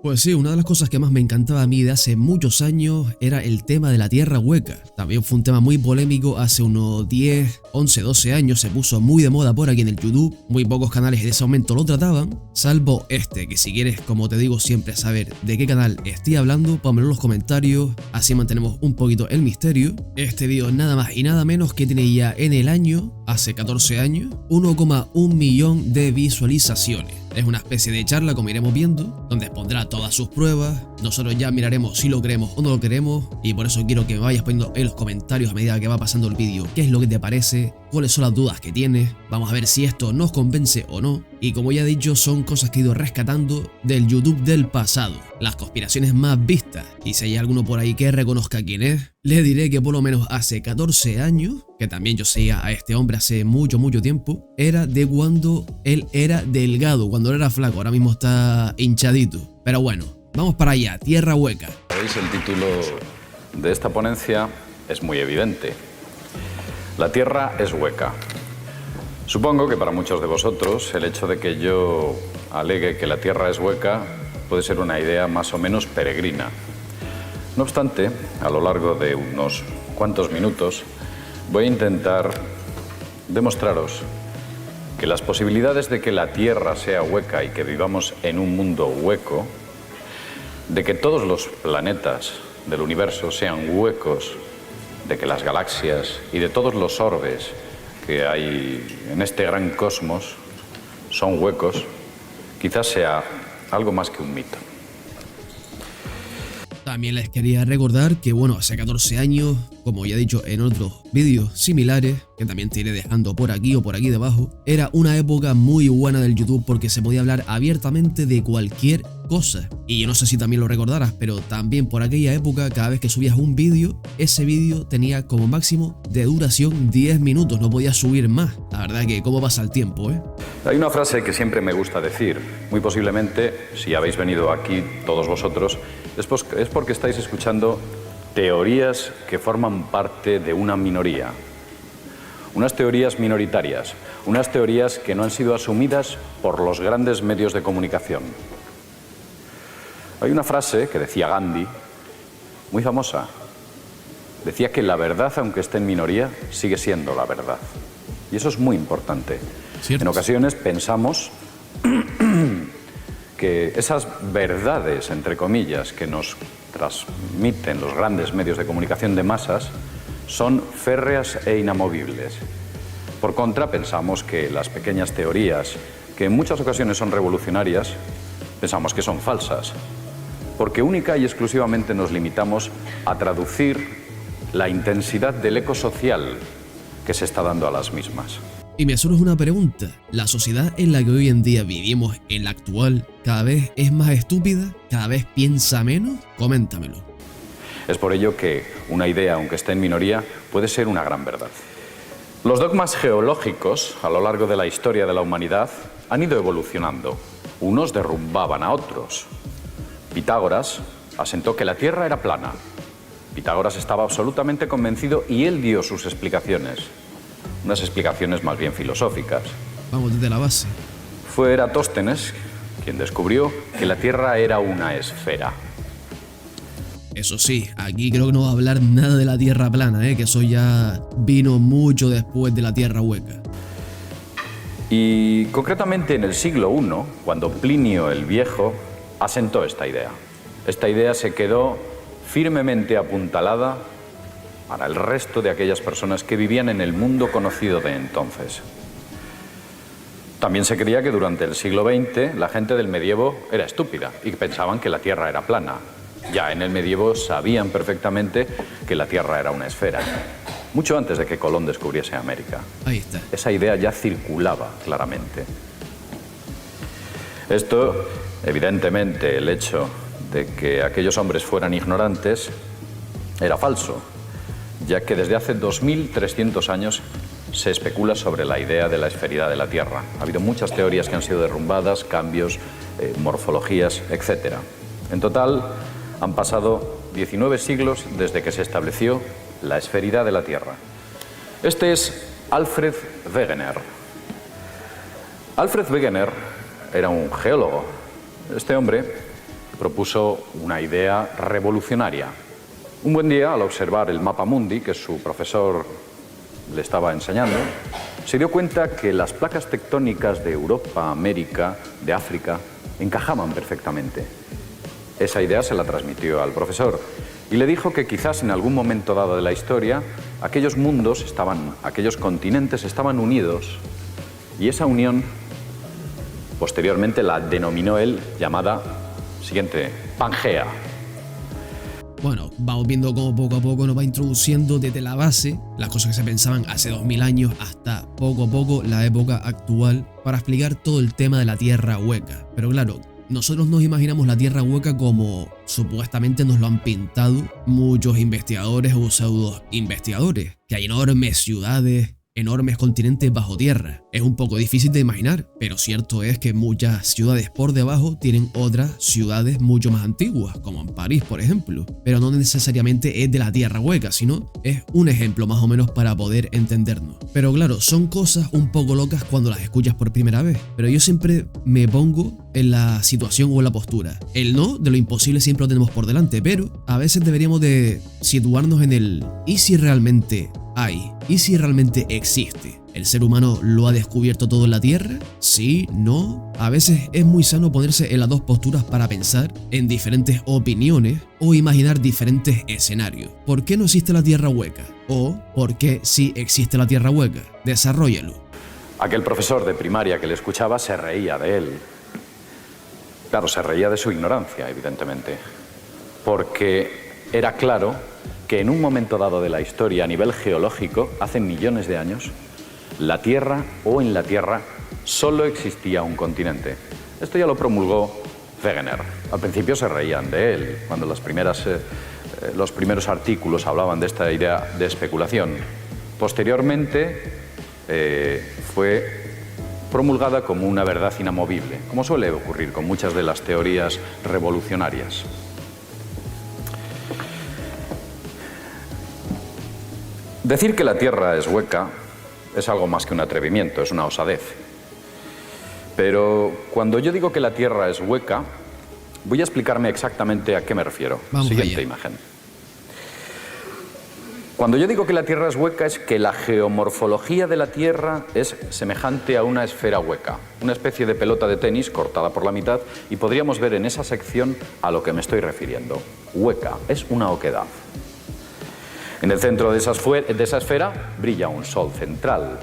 Pues sí, una de las cosas que más me encantaba a mí de hace muchos años era el tema de la tierra hueca. También fue un tema muy polémico hace unos 10, 11, 12 años, se puso muy de moda por aquí en el YouTube. Muy pocos canales en ese momento lo trataban, salvo este, que si quieres, como te digo siempre, saber de qué canal estoy hablando, pónmelo en los comentarios, así mantenemos un poquito el misterio. Este vídeo nada más y nada menos que tiene ya en el año, hace 14 años, 1,1 millón de visualizaciones. Es una especie de charla, como iremos viendo, donde expondrá todas sus pruebas. Nosotros ya miraremos si lo creemos o no lo creemos, y por eso quiero que me vayas poniendo en los comentarios a medida que va pasando el vídeo qué es lo que te parece, cuáles son las dudas que tienes. Vamos a ver si esto nos convence o no. Y como ya he dicho, son cosas que he ido rescatando del YouTube del pasado, las conspiraciones más vistas. Y si hay alguno por ahí que reconozca quién es, le diré que por lo menos hace 14 años, que también yo seguía a este hombre hace mucho tiempo, era de cuando él era delgado, cuando él era flaco, ahora mismo está hinchadito. Pero bueno, vamos para allá, tierra hueca. ¿Veis? El título de esta ponencia es muy evidente. La tierra es hueca. Supongo que para muchos de vosotros el hecho de que yo alegue que la tierra es hueca puede ser una idea más o menos peregrina. No obstante, a lo largo de unos cuantos minutos voy a intentar demostraros que las posibilidades de que la Tierra sea hueca y que vivamos en un mundo hueco, de que todos los planetas del universo sean huecos, de que las galaxias y de todos los orbes que hay en este gran cosmos son huecos, quizás sea algo más que un mito. También les quería recordar que bueno, hace 14 años, como ya he dicho en otros vídeos similares, que también te iré dejando por aquí o por aquí debajo, era una época muy buena del YouTube porque se podía hablar abiertamente de cualquier cosa. Y yo no sé si también lo recordarás, pero también por aquella época, cada vez que subías un vídeo, ese vídeo tenía como máximo de duración 10 minutos, no podías subir más. La verdad que cómo pasa el tiempo, ¿eh? Hay una frase que siempre me gusta decir, muy posiblemente, si habéis venido aquí todos vosotros, es porque estáis escuchando teorías que forman parte de una minoría. Unas teorías minoritarias, unas teorías que no han sido asumidas por los grandes medios de comunicación. Hay una frase que decía Gandhi, muy famosa. Decía que la verdad, aunque esté en minoría, sigue siendo la verdad. Y eso es muy importante. ¿Cierto? En ocasiones pensamos que esas verdades, entre comillas, que nos transmiten los grandes medios de comunicación de masas, son férreas e inamovibles. Por contra, pensamos que las pequeñas teorías, que en muchas ocasiones son revolucionarias, pensamos que son falsas, porque única y exclusivamente nos limitamos a traducir la intensidad del eco social que se está dando a las mismas. Y me surge una pregunta, ¿la sociedad en la que hoy en día vivimos, en la actual, cada vez es más estúpida? ¿Cada vez piensa menos? Coméntamelo. Es por ello que una idea, aunque esté en minoría, puede ser una gran verdad. Los dogmas geológicos, a lo largo de la historia de la humanidad, han ido evolucionando. Unos derrumbaban a otros. Pitágoras asentó que la Tierra era plana. Pitágoras estaba absolutamente convencido y él dio sus explicaciones. Unas explicaciones más bien filosóficas. Vamos desde la base. Fue Eratóstenes quien descubrió que la Tierra era una esfera. Eso sí, aquí creo que no va a hablar nada de la tierra plana, que eso ya vino mucho después de la tierra hueca. Y concretamente en el siglo I, cuando Plinio el Viejo asentó esta idea. Esta idea se quedó firmemente apuntalada para el resto de aquellas personas que vivían en el mundo conocido de entonces. También se creía que durante el siglo XX la gente del medievo era estúpida y pensaban que la Tierra era plana. Ya en el medievo sabían perfectamente que la Tierra era una esfera, mucho antes de que Colón descubriese América. Ahí está. Esa idea ya circulaba claramente. Esto, evidentemente, el hecho de que aquellos hombres fueran ignorantes era falso, ya que desde hace 2300 años se especula sobre la idea de la esferidad de la Tierra. Ha habido muchas teorías que han sido derrumbadas, cambios, morfologías, etc. En total, han pasado 19 siglos desde que se estableció la esferidad de la Tierra. Este es Alfred Wegener. Alfred Wegener era un geólogo. Este hombre propuso una idea revolucionaria. Un buen día, al observar el mapa mundi que su profesor le estaba enseñando, se dio cuenta que las placas tectónicas de Europa, América, de África, encajaban perfectamente. Esa idea se la transmitió al profesor y le dijo que quizás en algún momento dado de la historia aquellos aquellos continentes estaban unidos, y esa unión posteriormente la denominó él llamada, siguiente, Pangea. Bueno, vamos viendo cómo poco a poco nos va introduciendo desde la base las cosas que se pensaban hace 2000 años hasta poco a poco la época actual para explicar todo el tema de la tierra hueca. Pero claro, nosotros nos imaginamos la tierra hueca como supuestamente nos lo han pintado muchos investigadores o pseudo investigadores, que hay enormes ciudades, enormes continentes bajo tierra. Es un poco difícil de imaginar, pero cierto es que muchas ciudades por debajo tienen otras ciudades mucho más antiguas, como en París, por ejemplo. Pero no necesariamente es de la tierra hueca, sino es un ejemplo más o menos para poder entendernos. Pero claro, son cosas un poco locas cuando las escuchas por primera vez, pero yo siempre me pongo en la situación o en la postura. El no de lo imposible siempre lo tenemos por delante, pero a veces deberíamos de situarnos en el ¿y si realmente hay? ¿Y si realmente existe? ¿El ser humano lo ha descubierto todo en la Tierra? ¿Sí? ¿No? A veces es muy sano ponerse en las dos posturas para pensar en diferentes opiniones o imaginar diferentes escenarios. ¿Por qué no existe la Tierra hueca? ¿O por qué sí existe la Tierra hueca? Desarróllalo. Aquel profesor de primaria que le escuchaba se reía de él. Claro, se reía de su ignorancia, evidentemente, porque era claro que en un momento dado de la historia a nivel geológico, hace millones de años, la Tierra o en la Tierra solo existía un continente. Esto ya lo promulgó Wegener. Al principio se reían de él, cuando los primeros artículos hablaban de esta idea de especulación. Posteriormente fue promulgada como una verdad inamovible, como suele ocurrir con muchas de las teorías revolucionarias. Decir que la Tierra es hueca es algo más que un atrevimiento, es una osadez. Pero cuando yo digo que la Tierra es hueca, voy a explicarme exactamente a qué me refiero. Siguiente imagen. Cuando yo digo que la Tierra es hueca es que la geomorfología de la Tierra es semejante a una esfera hueca, una especie de pelota de tenis cortada por la mitad, y podríamos ver en esa sección a lo que me estoy refiriendo. Hueca, es una oquedad. En el centro de esa esfera brilla un sol central.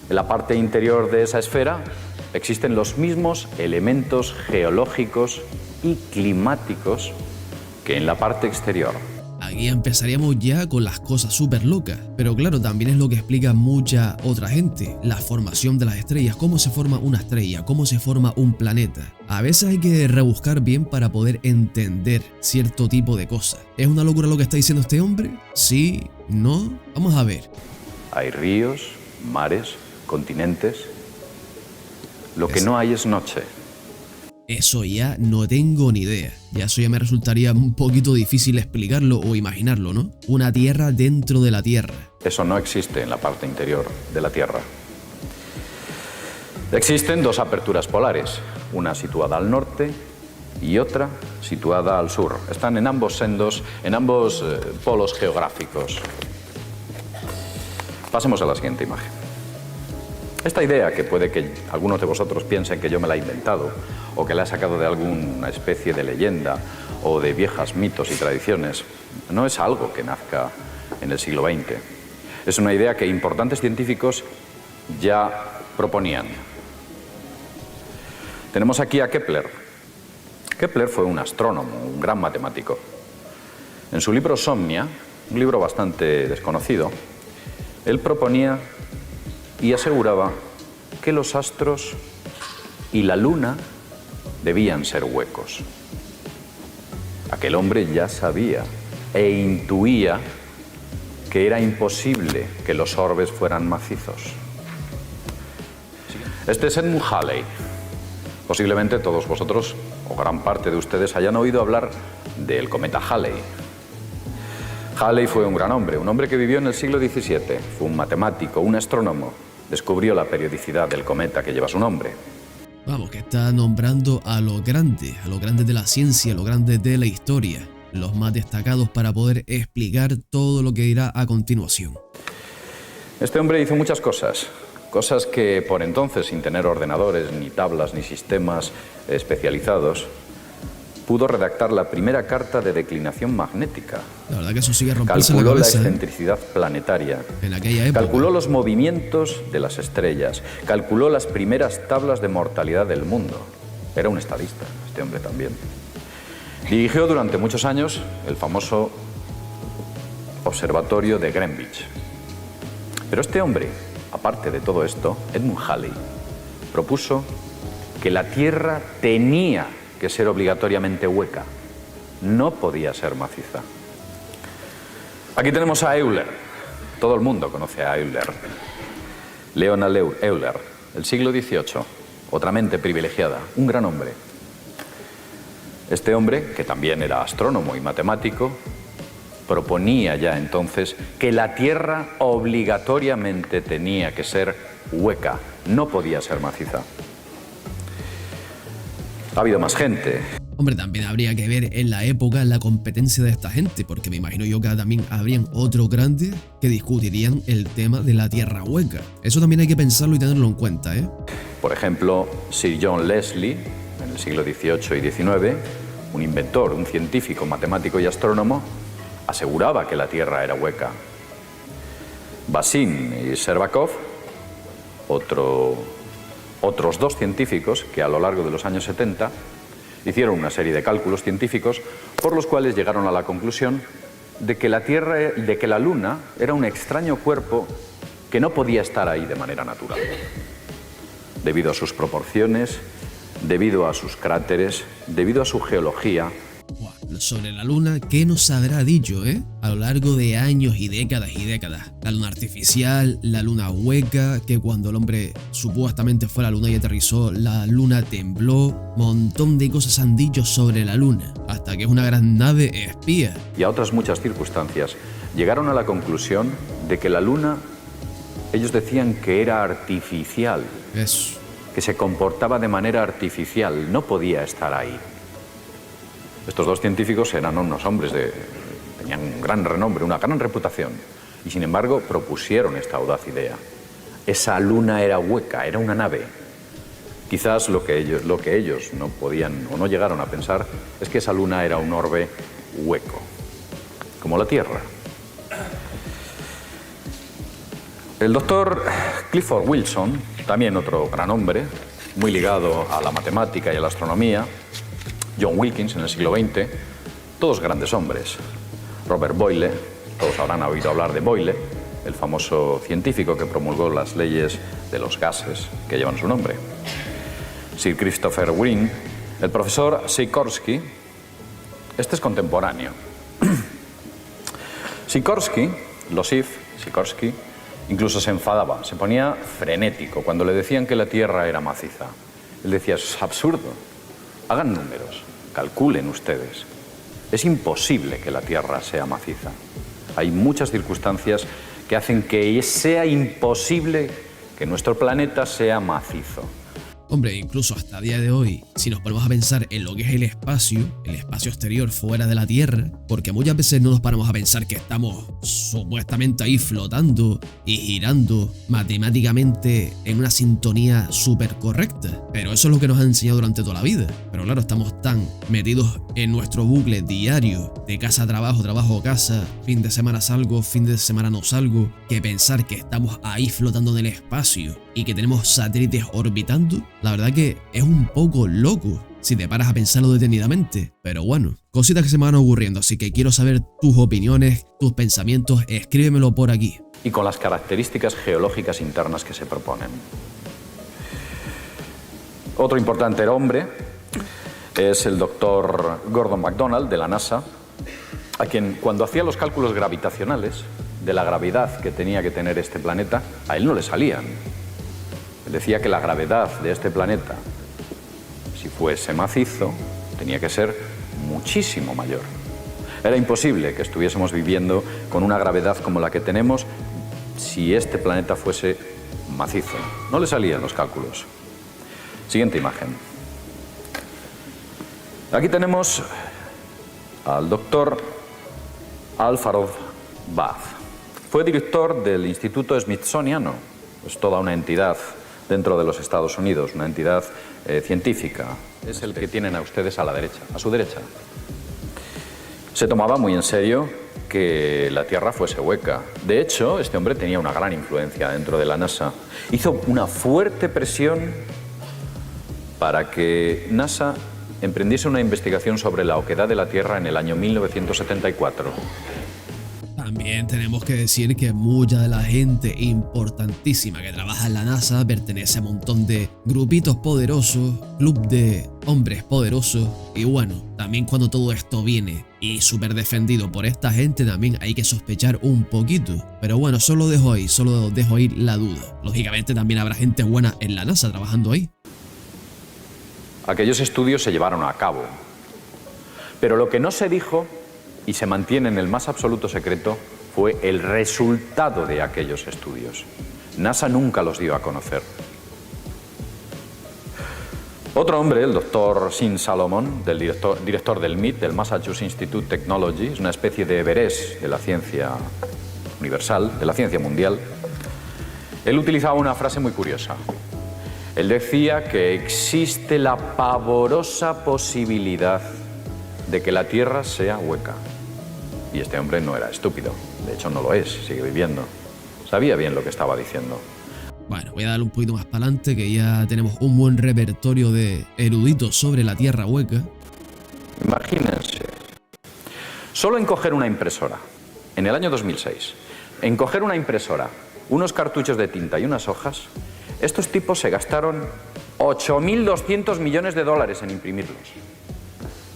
En la parte interior de esa esfera existen los mismos elementos geológicos y climáticos que en la parte exterior. Aquí empezaríamos ya con las cosas súper locas, pero claro, también es lo que explica mucha otra gente, la formación de las estrellas, cómo se forma una estrella, cómo se forma un planeta. A veces hay que rebuscar bien para poder entender cierto tipo de cosas. ¿Es una locura lo que está diciendo este hombre? ¿Sí? ¿No? Vamos a ver. Hay ríos, mares, continentes. Lo que no hay es noche. Eso ya no tengo ni idea. Ya eso ya me resultaría un poquito difícil explicarlo o imaginarlo, ¿no? Una tierra dentro de la Tierra. Eso no existe en la parte interior de la Tierra. Existen dos aperturas polares, una situada al norte y otra situada al sur. Están en ambos polos geográficos. Pasemos a la siguiente imagen. Esta idea, que puede que algunos de vosotros piensen que yo me la he inventado o que la he sacado de alguna especie de leyenda o de viejas mitos y tradiciones, no es algo que nazca en el siglo XX. Es una idea que importantes científicos ya proponían. Tenemos aquí a Kepler. Kepler fue un astrónomo, un gran matemático. En su libro Somnia, un libro bastante desconocido, él proponía y aseguraba que los astros y la luna debían ser huecos. Aquel hombre ya sabía e intuía que era imposible que los orbes fueran macizos. Este es Edmund Halley. Posiblemente todos vosotros, o gran parte de ustedes, hayan oído hablar del cometa Halley. Halley fue un gran hombre, un hombre que vivió en el siglo XVII. Fue un matemático, un astrónomo. Descubrió la periodicidad del cometa que lleva su nombre. Vamos, que está nombrando a los grandes de la ciencia, a los grandes de la historia, los más destacados para poder explicar todo lo que dirá a continuación. Este hombre hizo muchas cosas que por entonces, sin tener ordenadores, ni tablas, ni sistemas especializados, pudo redactar la primera carta de declinación magnética. La verdad que eso sigue romperse Calculó la cabeza, la excentricidad planetaria. En aquella época. Calculó los movimientos de las estrellas. Calculó las primeras tablas de mortalidad del mundo. Era un estadista, este hombre también. Dirigió durante muchos años el famoso observatorio de Greenwich. Pero este hombre, aparte de todo esto, Edmund Halley, propuso que la Tierra tenía que ser obligatoriamente hueca, no podía ser maciza. Aquí tenemos a Euler. Todo el mundo conoce a Euler. Leonhard Euler, el siglo XVIII, otra mente privilegiada, un gran hombre. Este hombre, que también era astrónomo y matemático, proponía ya entonces que la Tierra obligatoriamente tenía que ser hueca, no podía ser maciza. Ha habido más gente. Hombre, también habría que ver en la época la competencia de esta gente, porque me imagino yo que también habrían otros grandes que discutirían el tema de la Tierra hueca. Eso también hay que pensarlo y tenerlo en cuenta, ¿eh? Por ejemplo, Sir John Leslie, en el siglo XVIII y XIX, un inventor, un científico, matemático y astrónomo, aseguraba que la Tierra era hueca. Bazin y Sherbakov, otros dos científicos que a lo largo de los años 70 hicieron una serie de cálculos científicos por los cuales llegaron a la conclusión de que la Luna era un extraño cuerpo que no podía estar ahí de manera natural, debido a sus proporciones, debido a sus cráteres, debido a su geología. Sobre la Luna, ¿qué nos habrá dicho, a lo largo de años y décadas y décadas? La Luna artificial, la Luna hueca, que cuando el hombre supuestamente fue a la Luna y aterrizó, la Luna tembló. Montón de cosas han dicho sobre la Luna, hasta que es una gran nave espía. Y a otras muchas circunstancias, llegaron a la conclusión de que la Luna, ellos decían que era artificial. Eso. Que se comportaba de manera artificial, no podía estar ahí. Estos dos científicos eran unos hombres tenían un gran renombre, una gran reputación, y sin embargo propusieron esta audaz idea. Esa Luna era hueca, era una nave. Quizás lo que ellos no podían o no llegaron a pensar es que esa Luna era un orbe hueco, como la Tierra. El doctor Clifford Wilson, también otro gran hombre, muy ligado a la matemática y a la astronomía, John Wilkins en el siglo XX, todos grandes hombres. Robert Boyle, todos habrán oído hablar de Boyle, el famoso científico que promulgó las leyes de los gases que llevan su nombre. Sir Christopher Wren, el profesor Sikorsky, este es contemporáneo. Sikorsky, incluso se enfadaba, se ponía frenético cuando le decían que la Tierra era maciza. Él decía, eso es absurdo, hagan números, calculen ustedes. Es imposible que la Tierra sea maciza. Hay muchas circunstancias que hacen que sea imposible que nuestro planeta sea macizo. Hombre, incluso hasta el día de hoy, si nos ponemos a pensar en lo que es el espacio exterior fuera de la Tierra, porque muchas veces no nos paramos a pensar que estamos supuestamente ahí flotando y girando matemáticamente en una sintonía súper correcta, pero eso es lo que nos han enseñado durante toda la vida. Pero claro, estamos tan metidos en nuestro bucle diario de casa a trabajo, trabajo a casa, fin de semana salgo, fin de semana no salgo, que pensar que estamos ahí flotando en el espacio y que tenemos satélites orbitando, la verdad que es un poco loco si te paras a pensarlo detenidamente. Pero bueno, cositas que se me van ocurriendo, así que quiero saber tus opiniones, tus pensamientos, escríbemelo por aquí. Y con las características geológicas internas que se proponen. Otro importante hombre es el doctor Gordon MacDonald de la NASA, a quien cuando hacía los cálculos gravitacionales de la gravedad que tenía que tener este planeta, a él no le salían. Él decía que la gravedad de este planeta, si fuese macizo, tenía que ser muchísimo mayor. Era imposible que estuviésemos viviendo con una gravedad como la que tenemos si este planeta fuese macizo. No le salían los cálculos. Siguiente imagen. Aquí tenemos al doctor Alfred Bath. Fue director del Instituto Smithsoniano, es toda una entidad dentro de los Estados Unidos, una entidad científica. Es el que tienen a ustedes a la derecha, a su derecha. Se tomaba muy en serio que la Tierra fuese hueca. De hecho, este hombre tenía una gran influencia dentro de la NASA. Hizo una fuerte presión para que NASA emprendiese una investigación sobre la oquedad de la Tierra en el año 1974. También tenemos que decir que mucha de la gente importantísima que trabaja en la NASA pertenece a un montón de grupitos poderosos, club de hombres poderosos, y bueno, también cuando todo esto viene y súper defendido por esta gente también hay que sospechar un poquito. Pero bueno, solo dejo ahí la duda. Lógicamente también habrá gente buena en la NASA trabajando ahí. Aquellos estudios se llevaron a cabo, pero lo que no se dijo y se mantiene en el más absoluto secreto fue el resultado de aquellos estudios. NASA nunca los dio a conocer. Otro hombre, el doctor Sean Salomon, director del MIT, del Massachusetts Institute of Technology, es una especie de Everest de la ciencia universal, de la ciencia mundial. Él utilizaba una frase muy curiosa. Él decía que existe la pavorosa posibilidad de que la Tierra sea hueca. Y este hombre no era estúpido, de hecho no lo es, sigue viviendo. Sabía bien lo que estaba diciendo. Bueno, voy a darle un poquito más para adelante, que ya tenemos un buen repertorio de eruditos sobre la Tierra hueca. Imagínense, solo en coger una impresora, en el año 2006, en coger una impresora, unos cartuchos de tinta y unas hojas, estos tipos se gastaron 8.200 millones de dólares en imprimirlos.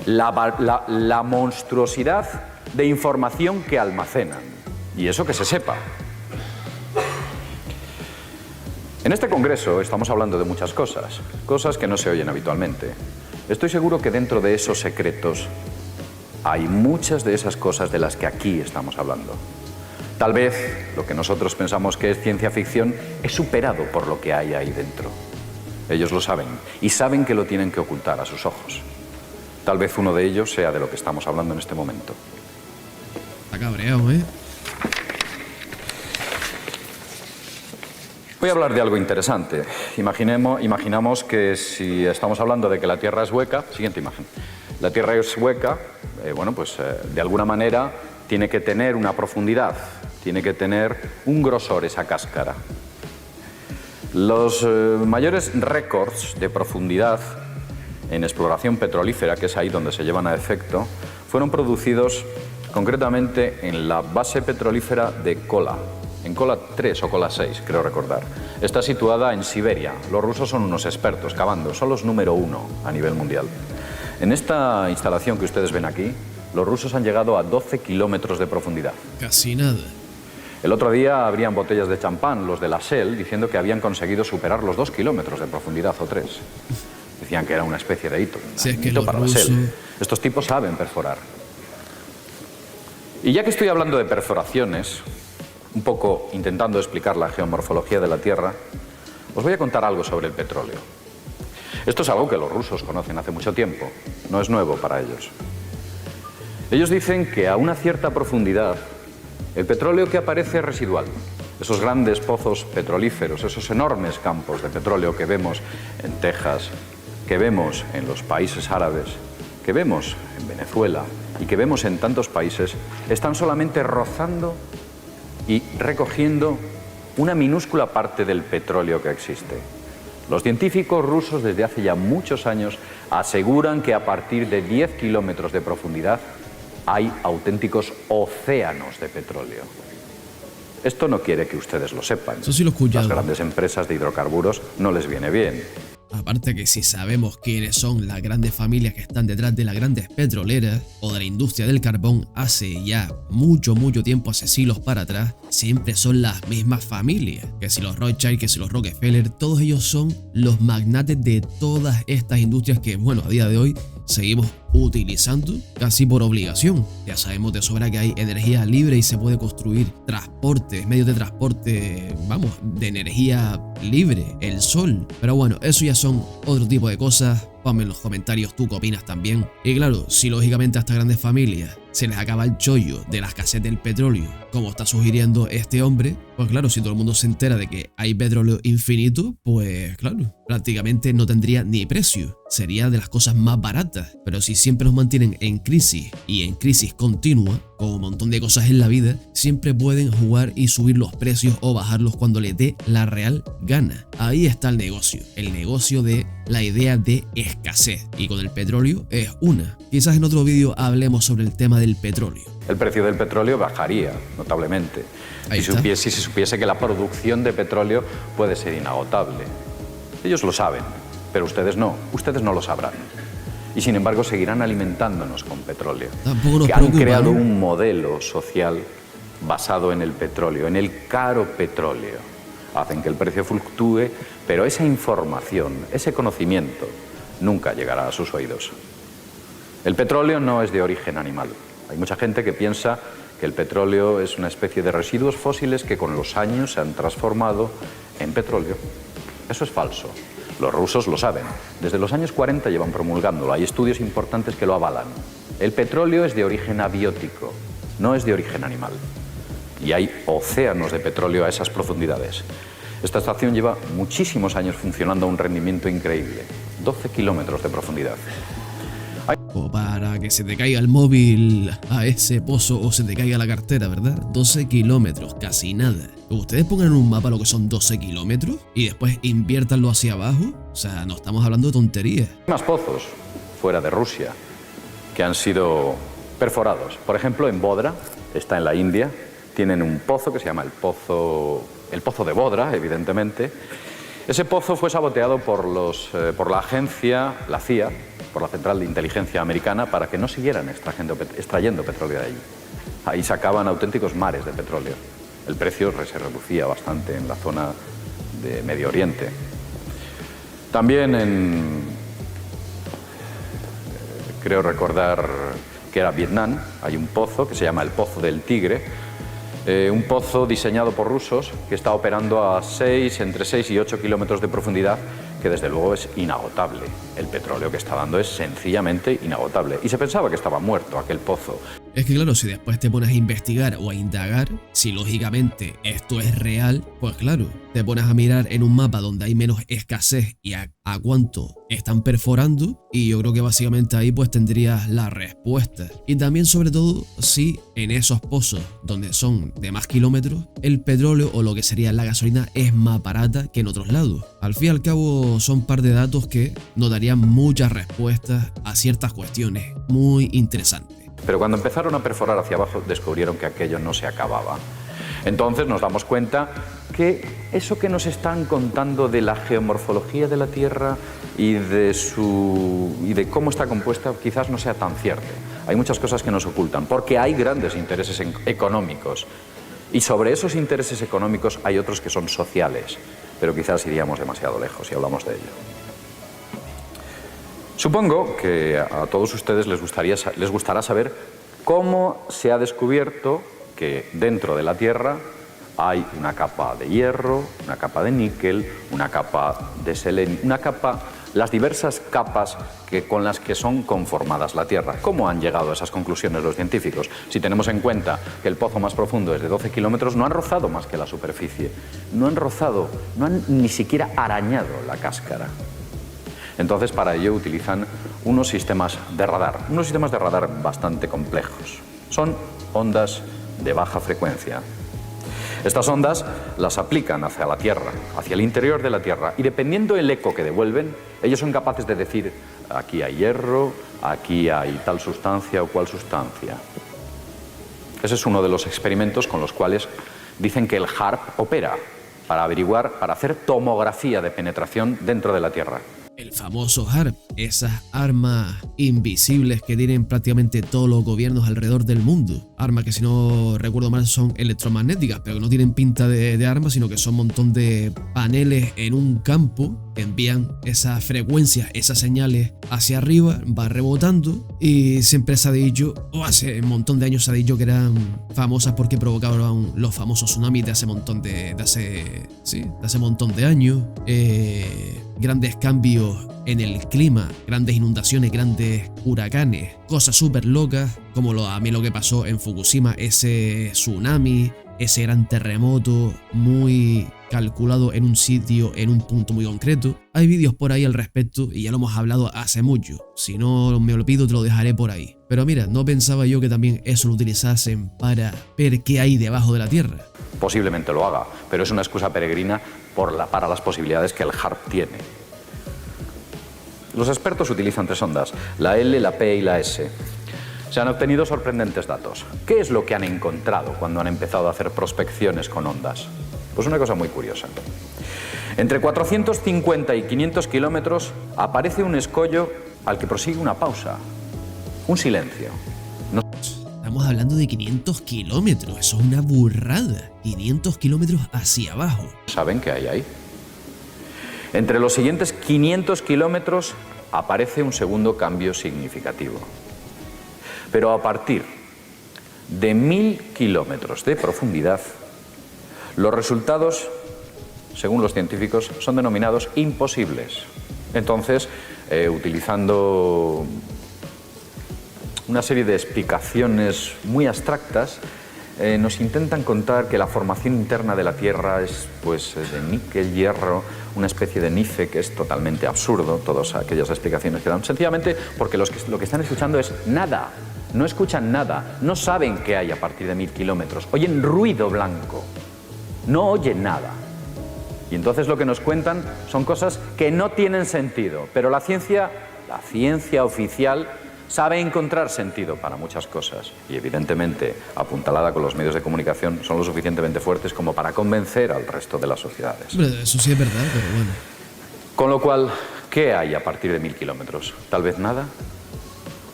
La monstruosidad de información que almacenan. Y eso que se sepa. En este congreso estamos hablando de muchas cosas, cosas que no se oyen habitualmente. Estoy seguro que dentro de esos secretos hay muchas de esas cosas de las que aquí estamos hablando. Tal vez lo que nosotros pensamos que es ciencia ficción es superado por lo que hay ahí dentro. Ellos lo saben y saben que lo tienen que ocultar a sus ojos. Tal vez uno de ellos sea de lo que estamos hablando en este momento. Está cabreado, ¿eh? Voy a hablar de algo interesante. Imaginamos que si estamos hablando de que la Tierra es hueca, siguiente imagen, la Tierra es hueca, de alguna manera tiene que tener una profundidad, tiene que tener un grosor esa cáscara. Los mayores récords de profundidad en exploración petrolífera, que es ahí donde se llevan a efecto, fueron producidos concretamente en la base petrolífera de Kola, en Kola 3 o Kola 6, creo recordar. Está situada en Siberia. Los rusos son unos expertos cavando, son los número 1 a nivel mundial. En esta instalación que ustedes ven aquí, los rusos han llegado a 12 kilómetros de profundidad. Casi nada. El otro día abrían botellas de champán, los de la Shell, diciendo que habían conseguido superar los 2 kilómetros de profundidad o 3. Decían que era una especie de hito, Si es que hito los para la rusos... Shell. Estos tipos saben perforar. Y ya que estoy hablando de perforaciones, un poco intentando explicar la geomorfología de la Tierra, os voy a contar algo sobre el petróleo. Esto es algo que los rusos conocen hace mucho tiempo, no es nuevo para ellos. Ellos dicen que a una cierta profundidad, el petróleo que aparece es residual. Esos grandes pozos petrolíferos, esos enormes campos de petróleo que vemos en Texas, que vemos en los países árabes, que vemos en Venezuela y que vemos en tantos países, están solamente rozando y recogiendo una minúscula parte del petróleo que existe. Los científicos rusos desde hace ya muchos años aseguran que a partir de 10 kilómetros de profundidad hay auténticos océanos de petróleo. Esto no quiere que ustedes lo sepan. Eso sí lo he escuchado. Las grandes empresas de hidrocarburos no les viene bien. Aparte que si sabemos quiénes son las grandes familias que están detrás de las grandes petroleras o de la industria del carbón hace ya mucho tiempo, hace siglos para atrás, siempre son las mismas familias. Que si los Rothschild, que si los Rockefeller, todos ellos son los magnates de todas estas industrias que, bueno, a día de hoy seguimos utilizando casi por obligación. Ya sabemos de sobra que hay energía libre y se puede construir transporte, medios de transporte, vamos, de energía libre, el sol. Pero bueno, eso ya son otro tipo de cosas. Ponme en los comentarios tú qué opinas también. Y claro, si lógicamente a estas grandes familias se les acaba el chollo de la escasez del petróleo, como está sugiriendo este hombre, pues claro, si todo el mundo se entera de que hay petróleo infinito, pues claro, prácticamente no tendría ni precio. Sería de las cosas más baratas. Pero si siempre nos mantienen en crisis y en crisis continua, como un montón de cosas en la vida, siempre pueden jugar y subir los precios o bajarlos cuando les dé la real gana. Ahí está el negocio de la idea de escasez. Y con el petróleo es una. Quizás en otro vídeo hablemos sobre el tema del petróleo. El precio del petróleo bajaría notablemente si se supiese que la producción de petróleo puede ser inagotable. Ellos lo saben, pero ustedes no lo sabrán. Y sin embargo seguirán alimentándonos con petróleo. Tampoco nos que preocupa, han creado ¿no? un modelo social basado en el petróleo, en el caro petróleo. Hacen que el precio fluctúe, pero esa información, ese conocimiento, nunca llegará a sus oídos. El petróleo no es de origen animal. Hay mucha gente que piensa que el petróleo es una especie de residuos fósiles que con los años se han transformado en petróleo. Eso es falso. Los rusos lo saben. Desde los años 40 llevan promulgándolo. Hay estudios importantes que lo avalan. El petróleo es de origen abiótico, no es de origen animal. Y hay océanos de petróleo a esas profundidades. Esta estación lleva muchísimos años funcionando a un rendimiento increíble. 12 kilómetros de profundidad. O para que se te caiga el móvil a ese pozo o se te caiga la cartera, ¿verdad? 12 kilómetros, casi nada. Ustedes pongan en un mapa lo que son 12 kilómetros y después inviértanlo hacia abajo. O sea, no estamos hablando de tonterías. Hay más pozos fuera de Rusia que han sido perforados. Por ejemplo, en Bodra, está en la India, tienen un pozo que se llama el pozo de Bodra, evidentemente. Ese pozo fue saboteado por la agencia, la CIA, por la Central de Inteligencia Americana, para que no siguieran extrayendo petróleo de allí. Ahí sacaban auténticos mares de petróleo. El precio se reducía bastante en la zona de Medio Oriente. También creo recordar que era Vietnam, hay un pozo que se llama el Pozo del Tigre, un pozo diseñado por rusos que está operando a entre 6 y 8 kilómetros de profundidad, que desde luego es inagotable. El petróleo que está dando es sencillamente inagotable. Y se pensaba que estaba muerto aquel pozo. Es que claro, si después te pones a investigar o a indagar, si lógicamente esto es real, pues claro, te pones a mirar en un mapa donde hay menos escasez y a cuánto están perforando, y yo creo que básicamente ahí pues tendrías la respuesta. Y también sobre todo si en esos pozos donde son de más kilómetros, el petróleo o lo que sería la gasolina es más barata que en otros lados. Al fin y al cabo son un par de datos que nos darían muchas respuestas a ciertas cuestiones muy interesantes. Pero cuando empezaron a perforar hacia abajo descubrieron que aquello no se acababa. Entonces nos damos cuenta que eso que nos están contando de la geomorfología de la Tierra y de cómo está compuesta quizás no sea tan cierto. Hay muchas cosas que nos ocultan porque hay grandes intereses económicos. Y sobre esos intereses económicos hay otros que son sociales, pero quizás iríamos demasiado lejos si hablamos de ello. Supongo que a todos ustedes les gustará saber cómo se ha descubierto que dentro de la Tierra hay una capa de hierro, una capa de níquel, una capa de selenio, las diversas capas con las que son conformadas la Tierra. ¿Cómo han llegado a esas conclusiones los científicos? Si tenemos en cuenta que el pozo más profundo es de 12 kilómetros, no han rozado más que la superficie. No han ni siquiera arañado la cáscara. Entonces, para ello utilizan unos sistemas de radar bastante complejos. Son ondas de baja frecuencia. Estas ondas las aplican hacia la Tierra, hacia el interior de la Tierra, y dependiendo del eco que devuelven, ellos son capaces de decir, aquí hay hierro, aquí hay tal sustancia o cual sustancia. Ese es uno de los experimentos con los cuales dicen que el HAARP opera, para hacer tomografía de penetración dentro de la Tierra. El famoso HAARP, esas armas invisibles que tienen prácticamente todos los gobiernos alrededor del mundo. Armas que, si no recuerdo mal, son electromagnéticas, pero que no tienen pinta de armas, sino que son un montón de paneles en un campo que envían esas frecuencias, esas señales hacia arriba, va rebotando, y siempre se ha dicho, o hace un montón de años se ha dicho, que eran famosas porque provocaban los famosos tsunamis de hace montón de montón de años, grandes cambios en el clima, grandes inundaciones, grandes huracanes, cosas súper locas, como a mí lo que pasó en Fukushima, ese tsunami, ese gran terremoto muy calculado en un sitio, en un punto muy concreto. Hay vídeos por ahí al respecto y ya lo hemos hablado hace mucho. Si no me olvido, te lo dejaré por ahí. Pero mira, no pensaba yo que también eso lo utilizasen para ver qué hay debajo de la Tierra. Posiblemente lo haga, pero es una excusa peregrina para las posibilidades que el HAARP tiene. Los expertos utilizan 3 ondas, la L, la P y la S. Se han obtenido sorprendentes datos. ¿Qué es lo que han encontrado cuando han empezado a hacer prospecciones con ondas? Pues una cosa muy curiosa. Entre 450 y 500 kilómetros aparece un escollo al que prosigue una pausa, un silencio. Estamos hablando de 500 kilómetros, eso es una burrada. 500 kilómetros hacia abajo. ¿Saben qué hay ahí? Entre los siguientes 500 kilómetros aparece un segundo cambio significativo. Pero a partir de 1000 kilómetros de profundidad, los resultados, según los científicos, son denominados imposibles. Entonces, utilizando una serie de explicaciones muy abstractas, nos intentan contar que la formación interna de la Tierra es de níquel, hierro, una especie de nife, que es totalmente absurdo, todas aquellas explicaciones que dan, sencillamente porque lo que están escuchando es nada, no escuchan nada, no saben qué hay a partir de 1000 kilómetros, oyen ruido blanco, no oyen nada. Y entonces lo que nos cuentan son cosas que no tienen sentido, pero la ciencia oficial sabe encontrar sentido para muchas cosas y, evidentemente, apuntalada con los medios de comunicación, son lo suficientemente fuertes como para convencer al resto de las sociedades. Hombre, eso sí es verdad, pero bueno. Con lo cual, ¿qué hay a partir de 1000 kilómetros? ¿Tal vez nada?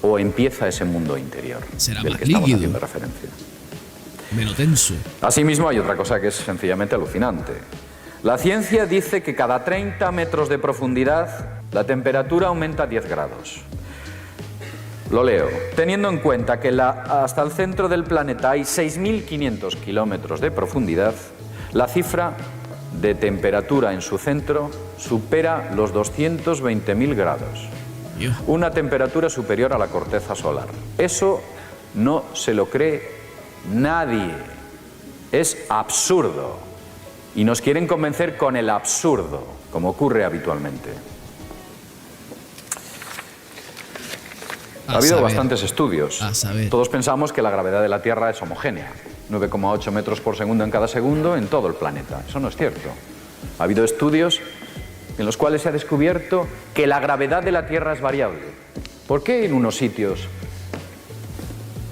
¿O empieza ese mundo interior será del más que estamos líquido, haciendo referencia? menos tenso? Asimismo, hay otra cosa que es sencillamente alucinante. La ciencia dice que cada 30 metros de profundidad la temperatura aumenta 10 grados. Lo leo. Teniendo en cuenta que hasta el centro del planeta hay 6.500 kilómetros de profundidad, la cifra de temperatura en su centro supera los 220.000 grados. Una temperatura superior a la corteza solar. Eso no se lo cree nadie. Es absurdo. Y nos quieren convencer con el absurdo, como ocurre habitualmente. Ha habido bastantes estudios. Todos pensamos que la gravedad de la Tierra es homogénea, 9,8 metros por segundo en cada segundo en todo el planeta. Eso no es cierto. Ha habido estudios en los cuales se ha descubierto que la gravedad de la Tierra es variable. ¿Por qué en unos sitios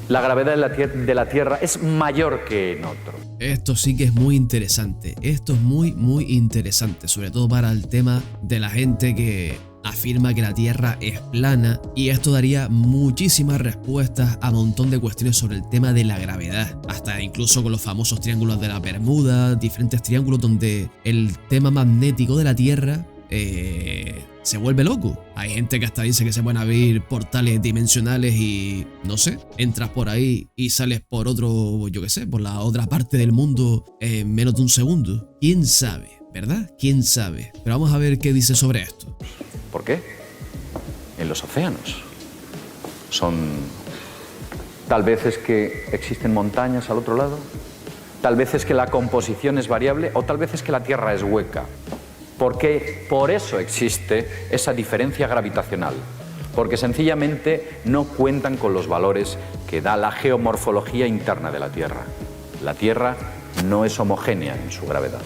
la gravedad de la Tierra es mayor que en otros? Esto sí que es muy interesante. Esto es muy interesante, sobre todo para el tema de la gente que afirma que la Tierra es plana, y esto daría muchísimas respuestas a un montón de cuestiones sobre el tema de la gravedad, hasta incluso con los famosos triángulos de la Bermuda, diferentes triángulos donde el tema magnético de la Tierra se vuelve loco. Hay gente que hasta dice que se pueden abrir portales dimensionales y, no sé, entras por ahí y sales por otro, yo qué sé, por la otra parte del mundo en menos de un segundo. ¿Quién sabe? ¿Verdad? ¿Quién sabe? Pero vamos a ver qué dice sobre esto. ¿Por qué? En los océanos. Tal vez es que existen montañas al otro lado, tal vez es que la composición es variable, o tal vez es que la Tierra es hueca. Porque por eso existe esa diferencia gravitacional, porque sencillamente no cuentan con los valores que da la geomorfología interna de la Tierra. La Tierra no es homogénea en su gravedad.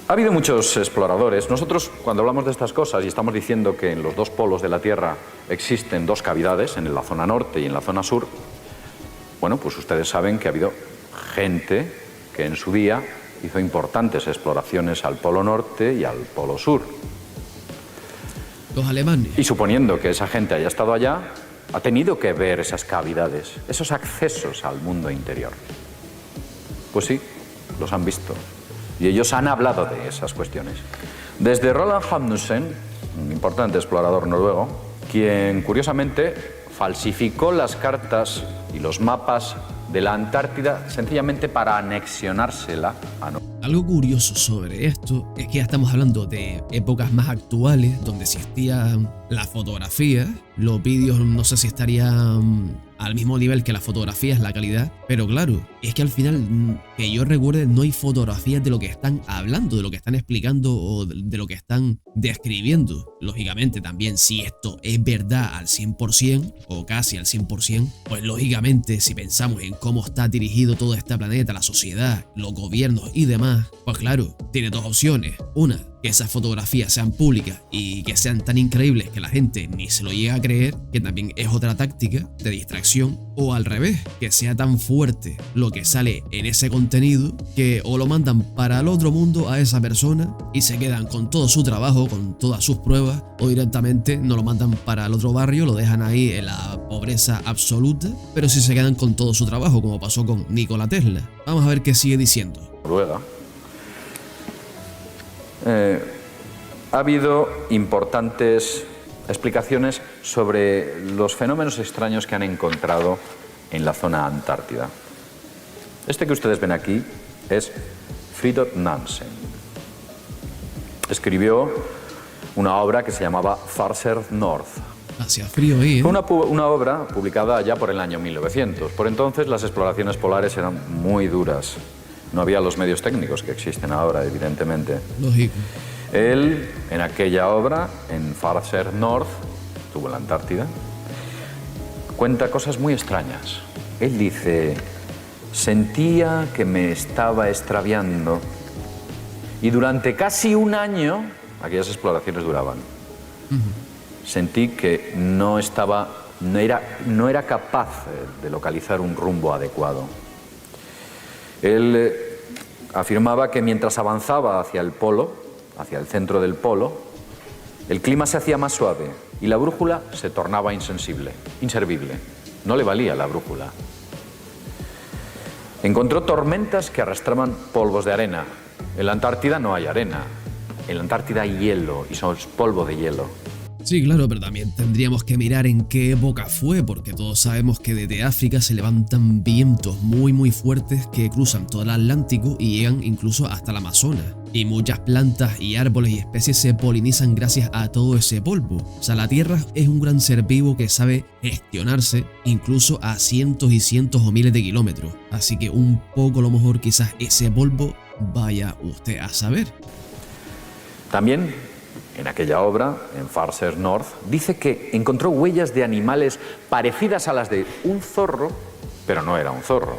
Ha habido muchos exploradores. Nosotros, cuando hablamos de estas cosas y estamos diciendo que en los dos polos de la Tierra existen dos cavidades, en la zona norte y en la zona sur, bueno, pues ustedes saben que ha habido gente que en su día hizo importantes exploraciones al Polo Norte y al Polo Sur. Los alemanes. Y suponiendo que esa gente haya estado allá, ha tenido que ver esas cavidades, esos accesos al mundo interior. Pues sí, los han visto. Y ellos han hablado de esas cuestiones. Desde Roald Amundsen, un importante explorador noruego, quien curiosamente falsificó las cartas y los mapas de la Antártida sencillamente para anexionársela a Noruega. Algo curioso sobre esto es que ya estamos hablando de épocas más actuales donde existía la fotografía, los vídeos no sé si estarían al mismo nivel que las fotografías, la calidad, pero claro, es que al final, que yo recuerde, no hay fotografías de lo que están hablando, de lo que están explicando o de lo que están describiendo. Lógicamente también, si esto es verdad al 100% o casi al 100%, pues lógicamente si pensamos en cómo está dirigido todo este planeta, la sociedad, los gobiernos y demás, pues claro, tiene dos opciones. Una, que esas fotografías sean públicas y que sean tan increíbles que la gente ni se lo llega a creer, que también es otra táctica de distracción, o al revés, que sea tan fuerte lo que sale en ese contenido que o lo mandan para el otro mundo a esa persona y se quedan con todo su trabajo, con todas sus pruebas, o directamente no lo mandan para el otro barrio, lo dejan ahí en la pobreza absoluta, pero sí se quedan con todo su trabajo, como pasó con Nikola Tesla. Vamos a ver qué sigue diciendo. Noruega. Ha habido importantes explicaciones sobre los fenómenos extraños que han encontrado en la zona antártida. Este que ustedes ven aquí es Fridtjof Nansen. Escribió una obra que se llamaba Farther North. Hacía frío ahí, ¿eh? Fue una obra publicada ya por el año 1900. Por entonces las exploraciones polares eran muy duras. No había los medios técnicos que existen ahora, evidentemente. Lógico. Él, en aquella obra, en Farther North, estuvo en la Antártida, cuenta cosas muy extrañas. Él dice, sentía que me estaba extraviando y durante casi un año, aquellas exploraciones duraban, sentí que no era capaz de localizar un rumbo adecuado. Él afirmaba que mientras avanzaba hacia el polo, hacia el centro del polo, el clima se hacía más suave y la brújula se tornaba inservible. No le valía la brújula. Encontró tormentas que arrastraban polvos de arena. En la Antártida no hay arena. En la Antártida hay hielo y son polvo de hielo. Sí, claro, pero también tendríamos que mirar en qué época fue, porque todos sabemos que desde África se levantan vientos muy fuertes que cruzan todo el Atlántico y llegan incluso hasta el Amazonas. Y muchas plantas y árboles y especies se polinizan gracias a todo ese polvo. O sea, la Tierra es un gran ser vivo que sabe gestionarse incluso a cientos y cientos o miles de kilómetros. Así que un poco a lo mejor quizás ese polvo vaya usted a saber. También en aquella obra, en Farther North, dice que encontró huellas de animales parecidas a las de un zorro, pero no era un zorro.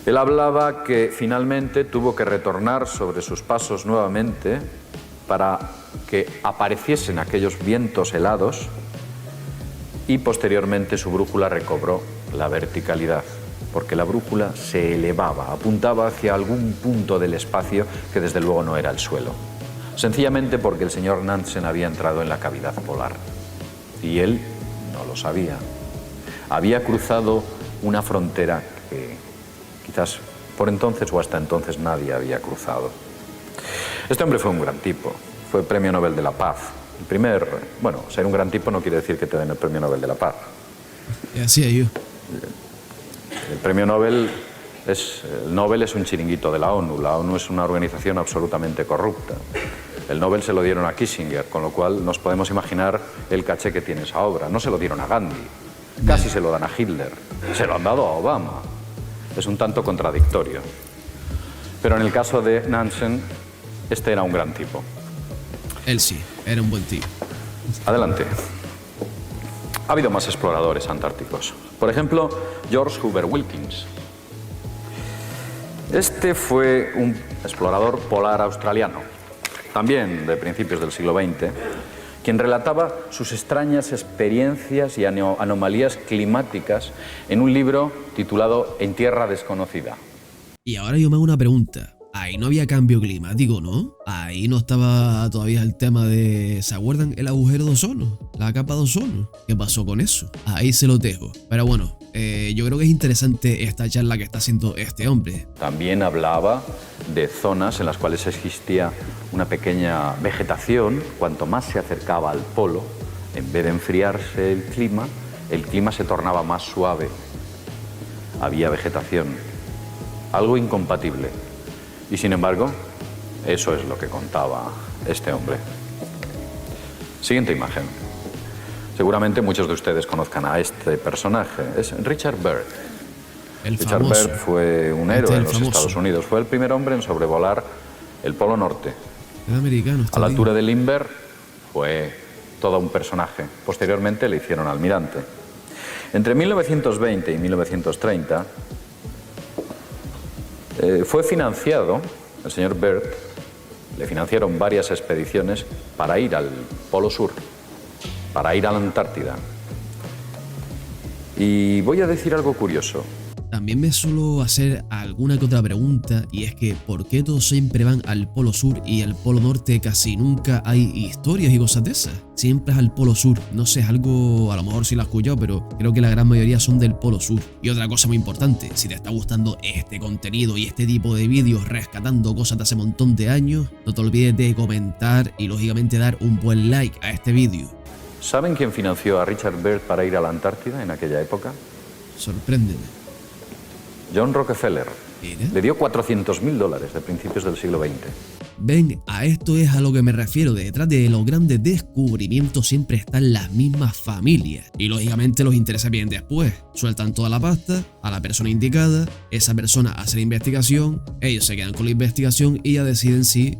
Él hablaba que finalmente tuvo que retornar sobre sus pasos nuevamente para que apareciesen aquellos vientos helados y posteriormente su brújula recobró la verticalidad, porque la brújula se elevaba, apuntaba hacia algún punto del espacio que desde luego no era el suelo. Sencillamente porque el señor Nansen había entrado en la cavidad polar y él no lo sabía. Había cruzado una frontera que quizás por entonces o hasta entonces nadie había cruzado. Este hombre fue un gran tipo, fue Premio Nobel de la Paz. Ser un gran tipo no quiere decir que te den el Premio Nobel de la Paz. Y así yo. El Premio Nobel es un chiringuito de la ONU. La ONU es una organización absolutamente corrupta. El Nobel se lo dieron a Kissinger, con lo cual nos podemos imaginar el caché que tiene esa obra. No se lo dieron a Gandhi, casi se lo dan a Hitler, se lo han dado a Obama. Es un tanto contradictorio. Pero en el caso de Nansen, este era un gran tipo. Él sí, era un buen tipo. Adelante. Ha habido más exploradores antárticos. Por ejemplo, George Hoover Wilkins. Este fue un explorador polar australiano, también de principios del siglo XX, quien relataba sus extrañas experiencias y anomalías climáticas en un libro titulado En tierra desconocida. Y ahora yo me hago una pregunta. Ahí no había cambio climático, ¿no? Ahí no estaba todavía el tema de... ¿Se acuerdan? El agujero de ozono, la capa de ozono. ¿Qué pasó con eso? Ahí se lo dejo. Pero bueno, yo creo que es interesante esta charla que está haciendo este hombre. También hablaba de zonas en las cuales existía una pequeña vegetación. Cuanto más se acercaba al polo, en vez de enfriarse el clima se tornaba más suave. Había vegetación, algo incompatible. Y sin embargo, eso es lo que contaba este hombre. Siguiente imagen. Seguramente muchos de ustedes conozcan a este personaje. Es Richard Byrd. Richard Byrd fue un héroe en los Estados Unidos. Fue el primer hombre en sobrevolar el Polo Norte. El americano. A la altura de Lindbergh fue todo un personaje. Posteriormente le hicieron almirante. Entre 1920 y 1930 fue financiado, el señor Byrd, le financiaron varias expediciones para ir al Polo Sur, para ir a la Antártida. Y voy a decir algo curioso. También me suelo hacer alguna que otra pregunta, y es que ¿por qué todos siempre van al Polo Sur y al Polo Norte casi nunca hay historias y cosas de esas? Siempre es al Polo Sur. No sé, es algo, a lo mejor sí lo has escuchado, pero creo que la gran mayoría son del Polo Sur. Y otra cosa muy importante, si te está gustando este contenido y este tipo de vídeos rescatando cosas de hace un montón de años, no te olvides de comentar y lógicamente dar un buen like a este vídeo. ¿Saben quién financió a Richard Byrd para ir a la Antártida en aquella época? Sorpréndeme. John Rockefeller. Mira. Le dio $400.000 de principios del siglo XX. Ven, a esto es a lo que me refiero. Detrás de los grandes descubrimientos siempre están las mismas familias. Y lógicamente los intereses vienen después. Sueltan toda la pasta a la persona indicada, esa persona hace la investigación, ellos se quedan con la investigación y ya deciden si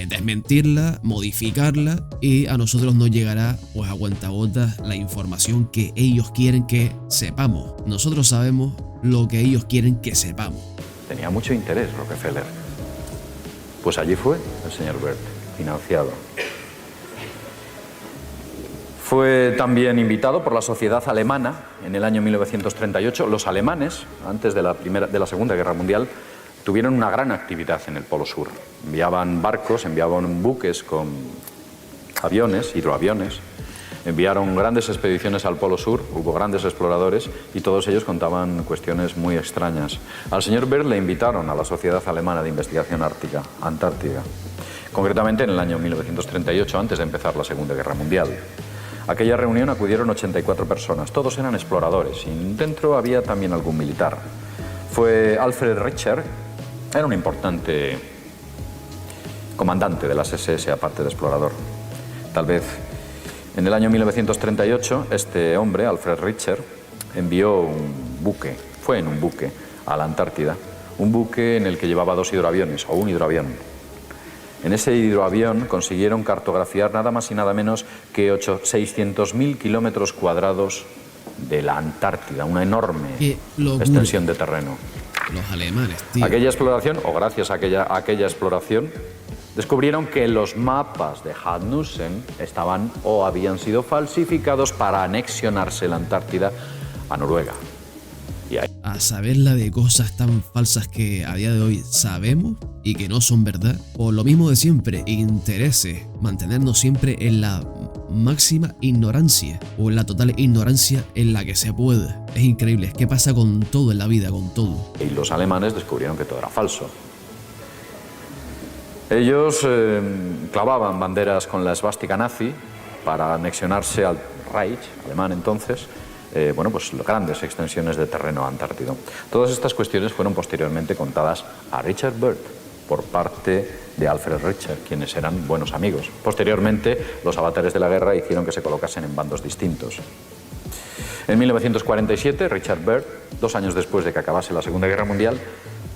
desmentirla, modificarla, y a nosotros nos llegará pues a cuentagotas la información que ellos quieren que sepamos. Nosotros sabemos lo que ellos quieren que sepamos. Tenía mucho interés Rockefeller. Pues allí fue el señor Byrd, financiado. Fue también invitado por la sociedad alemana en el año 1938. Los alemanes, antes de la Segunda Guerra Mundial, tuvieron una gran actividad en el Polo Sur. Enviaban barcos, enviaban buques con aviones, hidroaviones. Enviaron grandes expediciones al Polo Sur, hubo grandes exploradores y todos ellos contaban cuestiones muy extrañas. Al señor Byrd le invitaron a la Sociedad Alemana de Investigación Antártica, concretamente en el año 1938, antes de empezar la Segunda Guerra Mundial. A aquella reunión acudieron 84 personas, todos eran exploradores y dentro había también algún militar. Fue Alfred Richter, era un importante comandante de las SS, aparte de explorador. Tal vez en el año 1938, este hombre, Alfred Richter, envió un buque, fue en un buque a la Antártida, un buque en el que llevaba dos hidroaviones, o un hidroavión. En ese hidroavión consiguieron cartografiar nada más y nada menos que 600.000 kilómetros cuadrados de la Antártida, una enorme extensión de terreno. Los alemanes, tío. Aquella exploración, o gracias a aquella exploración, descubrieron que los mapas de Rasmussen estaban o habían sido falsificados para anexionarse la Antártida a Noruega. Y ahí... A saber la de cosas tan falsas que a día de hoy sabemos y que no son verdad. Por lo mismo de siempre, intereses, mantenernos siempre en la máxima ignorancia o en la total ignorancia en la que se pueda. Es increíble, ¿qué pasa con todo en la vida, con todo? Y los alemanes descubrieron que todo era falso. Ellos clavaban banderas con la esvástica nazi para anexionarse al Reich alemán entonces, pues grandes extensiones de terreno antártido. Todas estas cuestiones fueron posteriormente contadas a Richard Byrd por parte de Alfred Richter, quienes eran buenos amigos. Posteriormente, los avatares de la guerra hicieron que se colocasen en bandos distintos. En 1947, Richard Byrd, 2 años después de que acabase la Segunda Guerra Mundial,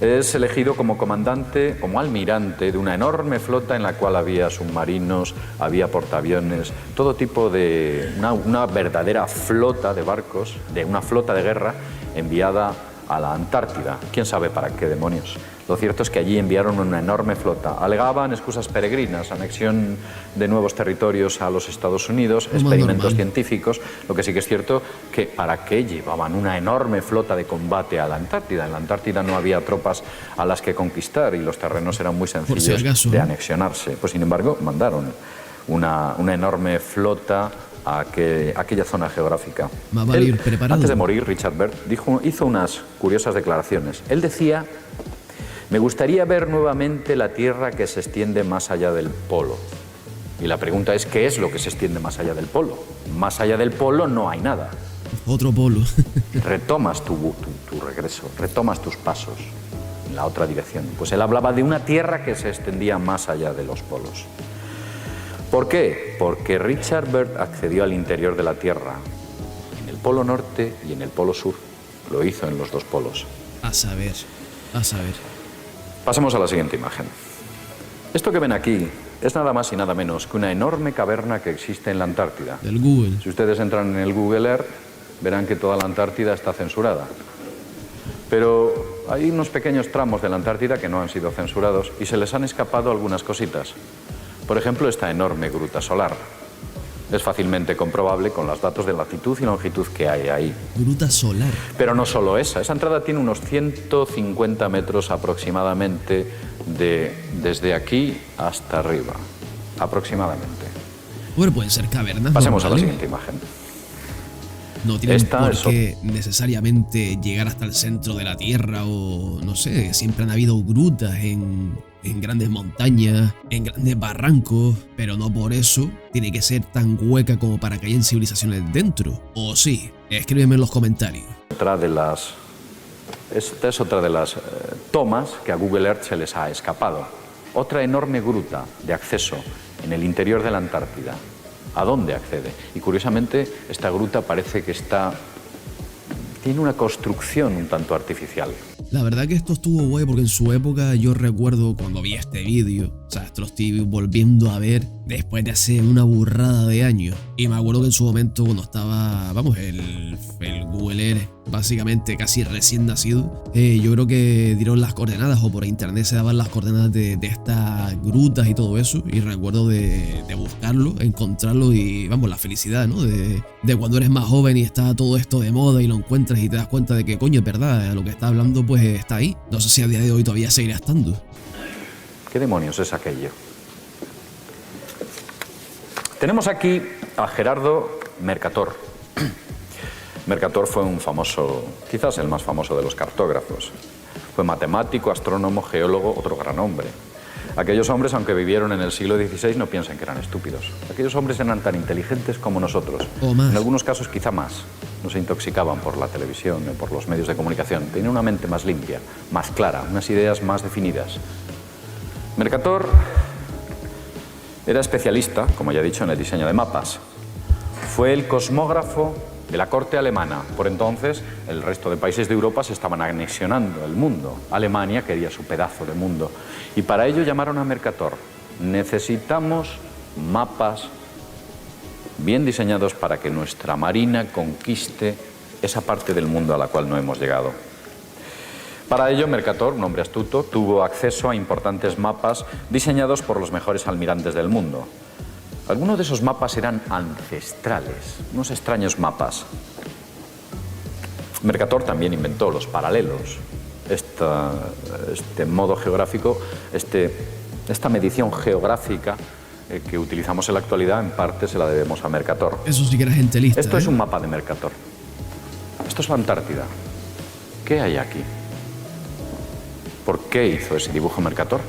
es elegido como comandante, como almirante de una enorme flota en la cual había submarinos, había portaaviones, todo tipo de... una verdadera flota de barcos, de una flota de guerra enviada a la Antártida. ¿Quién sabe para qué demonios? Lo cierto es que allí enviaron una enorme flota. Alegaban excusas peregrinas, anexión de nuevos territorios a los Estados Unidos, experimentos científicos. Lo que sí que es cierto que ¿para qué llevaban una enorme flota de combate a la Antártida? En la Antártida no había tropas a las que conquistar y los terrenos eran muy sencillos de anexionarse. Pues sin embargo, mandaron una enorme flota a aquella zona geográfica. Él, antes de morir, Richard Byrd hizo unas curiosas declaraciones. Él decía: me gustaría ver nuevamente la Tierra que se extiende más allá del polo. Y la pregunta es, ¿qué es lo que se extiende más allá del polo? Más allá del polo no hay nada. Otro polo. Retomas tu regreso, retomas tus pasos en la otra dirección. Pues él hablaba de una Tierra que se extendía más allá de los polos. ¿Por qué? Porque Richard Byrd accedió al interior de la Tierra, en el polo norte y en el polo sur. Lo hizo en los dos polos. A saber, a saber. Pasemos a la siguiente imagen. Esto que ven aquí es nada más y nada menos que una enorme caverna que existe en la Antártida. Del Google. Si ustedes entran en el Google Earth, verán que toda la Antártida está censurada. Pero hay unos pequeños tramos de la Antártida que no han sido censurados y se les han escapado algunas cositas. Por ejemplo, esta enorme gruta solar. Es fácilmente comprobable con los datos de latitud y longitud que hay ahí. Gruta solar. Pero no solo esa. Esa entrada tiene unos 150 metros aproximadamente desde aquí hasta arriba. Aproximadamente. Bueno, pueden ser cavernas. Pasemos a la siguiente imagen. No tienen por qué necesariamente llegar hasta el centro de la Tierra o, no sé, siempre han habido grutas en grandes montañas, en grandes barrancos, pero no por eso tiene que ser tan hueca como para que hayan civilizaciones dentro. ¿O sí? Escríbeme en los comentarios. Esta es otra de las tomas que a Google Earth se les ha escapado. Otra enorme gruta de acceso en el interior de la Antártida. ¿A dónde accede? Y curiosamente, esta gruta parece que tiene una construcción un tanto artificial. La verdad que esto estuvo guay porque en su época yo recuerdo cuando vi este vídeo, o sea, esto lo estoy volviendo a ver después de hace una burrada de años. Y me acuerdo que en su momento cuando estaba, vamos, el Google Earth básicamente casi recién nacido, yo creo que dieron las coordenadas o por internet se daban las coordenadas de estas grutas y todo eso. Y recuerdo de buscarlo, encontrarlo y, vamos, la felicidad, ¿no? De cuando eres más joven y está todo esto de moda y lo encuentras y te das cuenta de que, coño, es verdad, lo que está hablando pues está ahí. No sé si a día de hoy todavía seguirá estando. ¿Qué demonios es aquello? Tenemos aquí a Gerardo Mercator. Mercator fue un famoso, quizás el más famoso de los cartógrafos. Fue matemático, astrónomo, geólogo, otro gran hombre. Aquellos hombres, aunque vivieron en el siglo XVI, no piensen que eran estúpidos. Aquellos hombres eran tan inteligentes como nosotros. O más. En algunos casos quizá más. No se intoxicaban por la televisión o por los medios de comunicación. Tenían una mente más limpia, más clara, unas ideas más definidas. Mercator era especialista, como ya he dicho, en el diseño de mapas. Fue el cosmógrafo de la corte alemana. Por entonces, el resto de países de Europa se estaban anexionando el mundo. Alemania quería su pedazo de mundo. Y para ello llamaron a Mercator. Necesitamos mapas bien diseñados para que nuestra marina conquiste esa parte del mundo a la cual no hemos llegado. Para ello, Mercator, un hombre astuto, tuvo acceso a importantes mapas diseñados por los mejores almirantes del mundo. Algunos de esos mapas eran ancestrales, unos extraños mapas. Mercator también inventó los paralelos, este modo geográfico, esta medición geográfica que utilizamos en la actualidad, en parte se la debemos a Mercator. Eso sí que era gente lista. Esto es un mapa de Mercator. Esto es la Antártida. ¿Qué hay aquí? ¿Por qué hizo ese dibujo Mercator?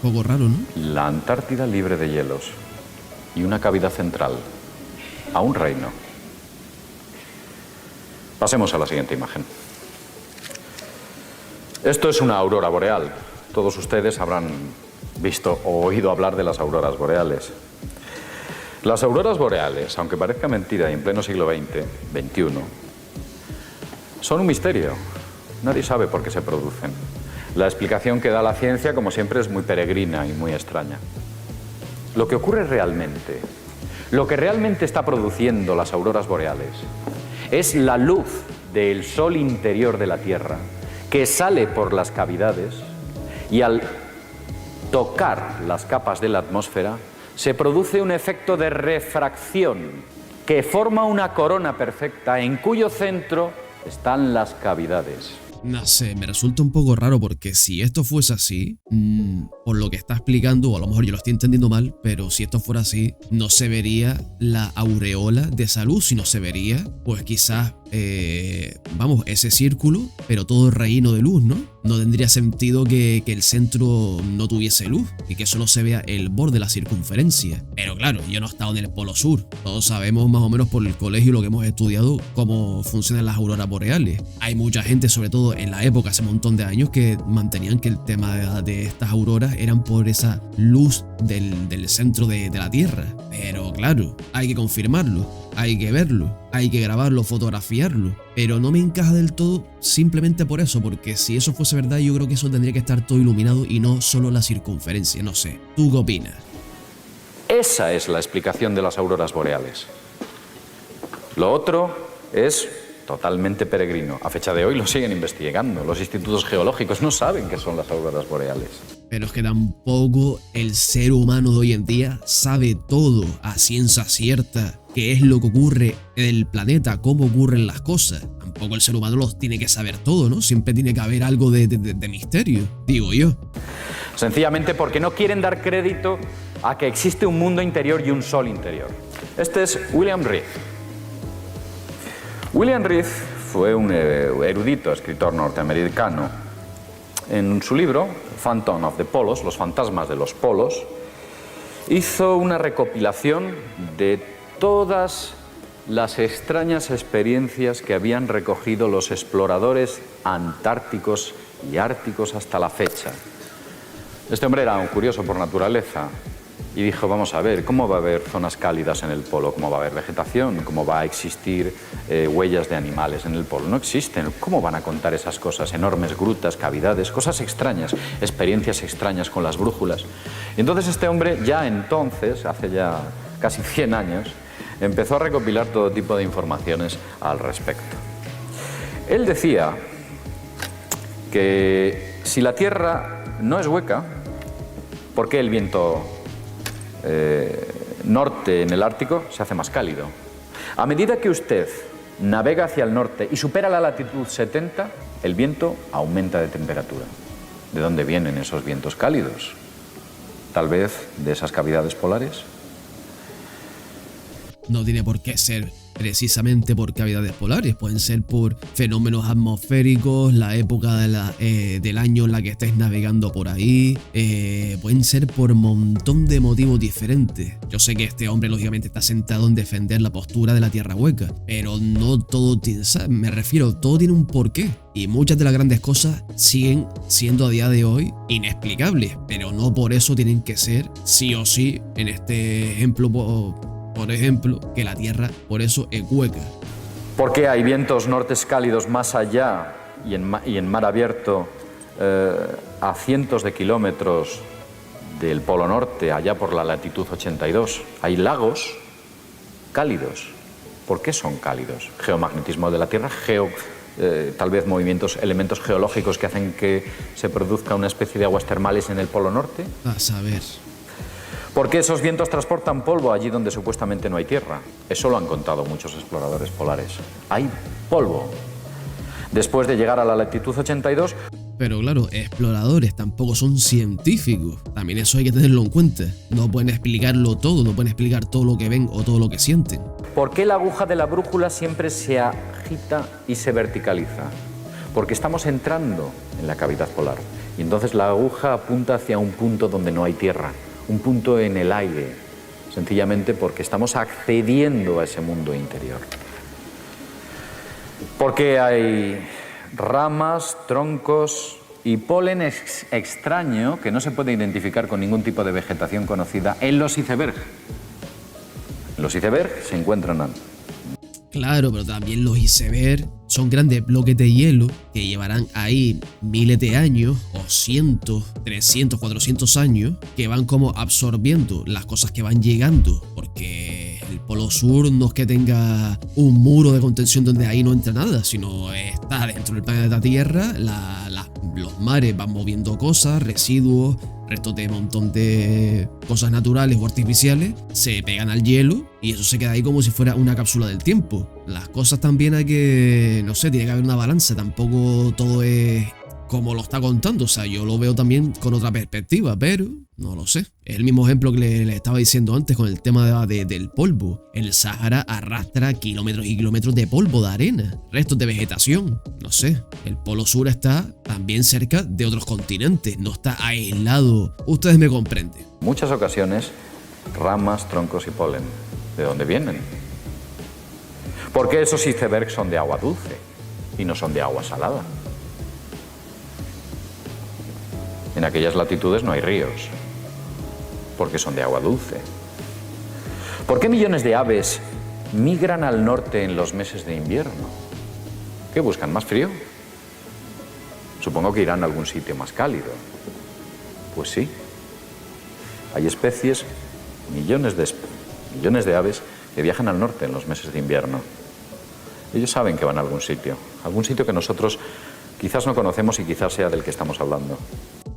Un poco raro, ¿no? La Antártida libre de hielos y una cavidad central a un reino. Pasemos a la siguiente imagen. Esto es una aurora boreal. Todos ustedes habrán visto o oído hablar de las auroras boreales. Las auroras boreales, aunque parezca mentira y en pleno siglo XXI, son un misterio. Nadie sabe por qué se producen. La explicación que da la ciencia, como siempre, es muy peregrina y muy extraña. Lo que ocurre realmente, lo que realmente está produciendo las auroras boreales, es la luz del sol interior de la Tierra que sale por las cavidades y al tocar las capas de la atmósfera se produce un efecto de refracción que forma una corona perfecta en cuyo centro están las cavidades. No sé, me resulta un poco raro porque si esto fuese así, por lo que está explicando, o a lo mejor yo lo estoy entendiendo mal, pero si esto fuera así, no se vería la aureola de esa luz, sino se vería, pues quizás, ese círculo, pero todo reino de luz, ¿no? No tendría sentido que el centro no tuviese luz y que solo se vea el borde, la circunferencia. Pero claro, yo no he estado en el Polo Sur. Todos sabemos más o menos por el colegio lo que hemos estudiado cómo funcionan las auroras boreales. Hay mucha gente, sobre todo en la época, hace un montón de años, que mantenían que el tema de estas auroras eran por esa luz del centro de la Tierra. Pero claro, hay que confirmarlo, hay que verlo, hay que grabarlo, fotografiarlo. Pero no me encaja del todo simplemente por eso, porque si eso fuese verdad, yo creo que eso tendría que estar todo iluminado y no solo la circunferencia. No sé, ¿tú qué opinas? Esa es la explicación de las auroras boreales. Lo otro es totalmente peregrino. A fecha de hoy lo siguen investigando. Los institutos geológicos no saben qué son las auroras boreales. Pero es que tampoco el ser humano de hoy en día sabe todo a ciencia cierta qué es lo que ocurre en el planeta, cómo ocurren las cosas. Tampoco el ser humano los tiene que saber todo, ¿no? Siempre tiene que haber algo de misterio, digo yo. Sencillamente porque no quieren dar crédito a que existe un mundo interior y un sol interior. Este es William Reed. William Reed fue un erudito escritor norteamericano. En su libro, Phantom of the Polos, Los fantasmas de los polos, hizo una recopilación de todas las extrañas experiencias que habían recogido los exploradores antárticos y árticos hasta la fecha. Este hombre era un curioso por naturaleza y dijo, vamos a ver, ¿cómo va a haber zonas cálidas en el polo? ¿Cómo va a haber vegetación? ¿Cómo va a existir huellas de animales en el polo? No existen. ¿Cómo van a contar esas cosas? Enormes grutas, cavidades, cosas extrañas, experiencias extrañas con las brújulas. Y entonces este hombre ya entonces, hace ya casi 100 años, empezó a recopilar todo tipo de informaciones al respecto. Él decía que si la Tierra no es hueca, ¿por qué el viento norte en el Ártico se hace más cálido? A medida que usted navega hacia el norte y supera la latitud 70, el viento aumenta de temperatura. ¿De dónde vienen esos vientos cálidos? ¿Tal vez de esas cavidades polares? No tiene por qué ser precisamente por cavidades polares, pueden ser por fenómenos atmosféricos, la época del año en la que estés navegando por ahí, pueden ser por un montón de motivos diferentes. Yo sé que este hombre lógicamente está sentado en defender la postura de la Tierra hueca, pero no todo tiene, me refiero, todo tiene un porqué. Y muchas de las grandes cosas siguen siendo a día de hoy inexplicables, pero no por eso tienen que ser sí o sí, en este ejemplo, por ejemplo, que la Tierra por eso es hueca. ¿Por qué hay vientos nortes cálidos más allá y en mar abierto a cientos de kilómetros del Polo Norte, allá por la latitud 82? Hay lagos cálidos. ¿Por qué son cálidos? Geomagnetismo de la Tierra, tal vez movimientos, elementos geológicos que hacen que se produzca una especie de aguas termales en el Polo Norte. A saber. ¿Por qué esos vientos transportan polvo allí donde supuestamente no hay tierra? Eso lo han contado muchos exploradores polares. Hay polvo. Después de llegar a la latitud 82... Pero claro, exploradores tampoco son científicos. También eso hay que tenerlo en cuenta. No pueden explicarlo todo, no pueden explicar todo lo que ven o todo lo que sienten. ¿Por qué la aguja de la brújula siempre se agita y se verticaliza? Porque estamos entrando en la cavidad polar. Y entonces la aguja apunta hacia un punto donde no hay tierra. Un punto en el aire, sencillamente porque estamos accediendo a ese mundo interior. Porque hay ramas, troncos y polen extraño que no se puede identificar con ningún tipo de vegetación conocida en los icebergs. Los icebergs se encuentran... Claro, pero también los icebergs son grandes bloques de hielo que llevarán ahí miles de años, o cientos, 300, 400 años, que van como absorbiendo las cosas que van llegando, porque el Polo Sur no es que tenga un muro de contención donde ahí no entra nada, sino está dentro del planeta Tierra, los mares van moviendo cosas, residuos, restos de un montón de cosas naturales o artificiales, se pegan al hielo y eso se queda ahí como si fuera una cápsula del tiempo. Las cosas también hay que, no sé, tiene que haber una balanza, tampoco todo es como lo está contando, o sea, yo lo veo también con otra perspectiva, pero no lo sé. Es el mismo ejemplo que le estaba diciendo antes con el tema del polvo. El Sahara arrastra kilómetros y kilómetros de polvo, de arena, restos de vegetación, no sé. El Polo Sur está también cerca de otros continentes, no está aislado. Ustedes me comprenden. En muchas ocasiones, ramas, troncos y polen. ¿De dónde vienen? Porque esos icebergs son de agua dulce y no son de agua salada. En aquellas latitudes no hay ríos, porque son de agua dulce. ¿Por qué millones de aves migran al norte en los meses de invierno? ¿Qué buscan? ¿Más frío? Supongo que irán a algún sitio más cálido. Pues sí. Hay especies, millones de aves que viajan al norte en los meses de invierno. Ellos saben que van a algún sitio que nosotros quizás no conocemos y quizás sea del que estamos hablando.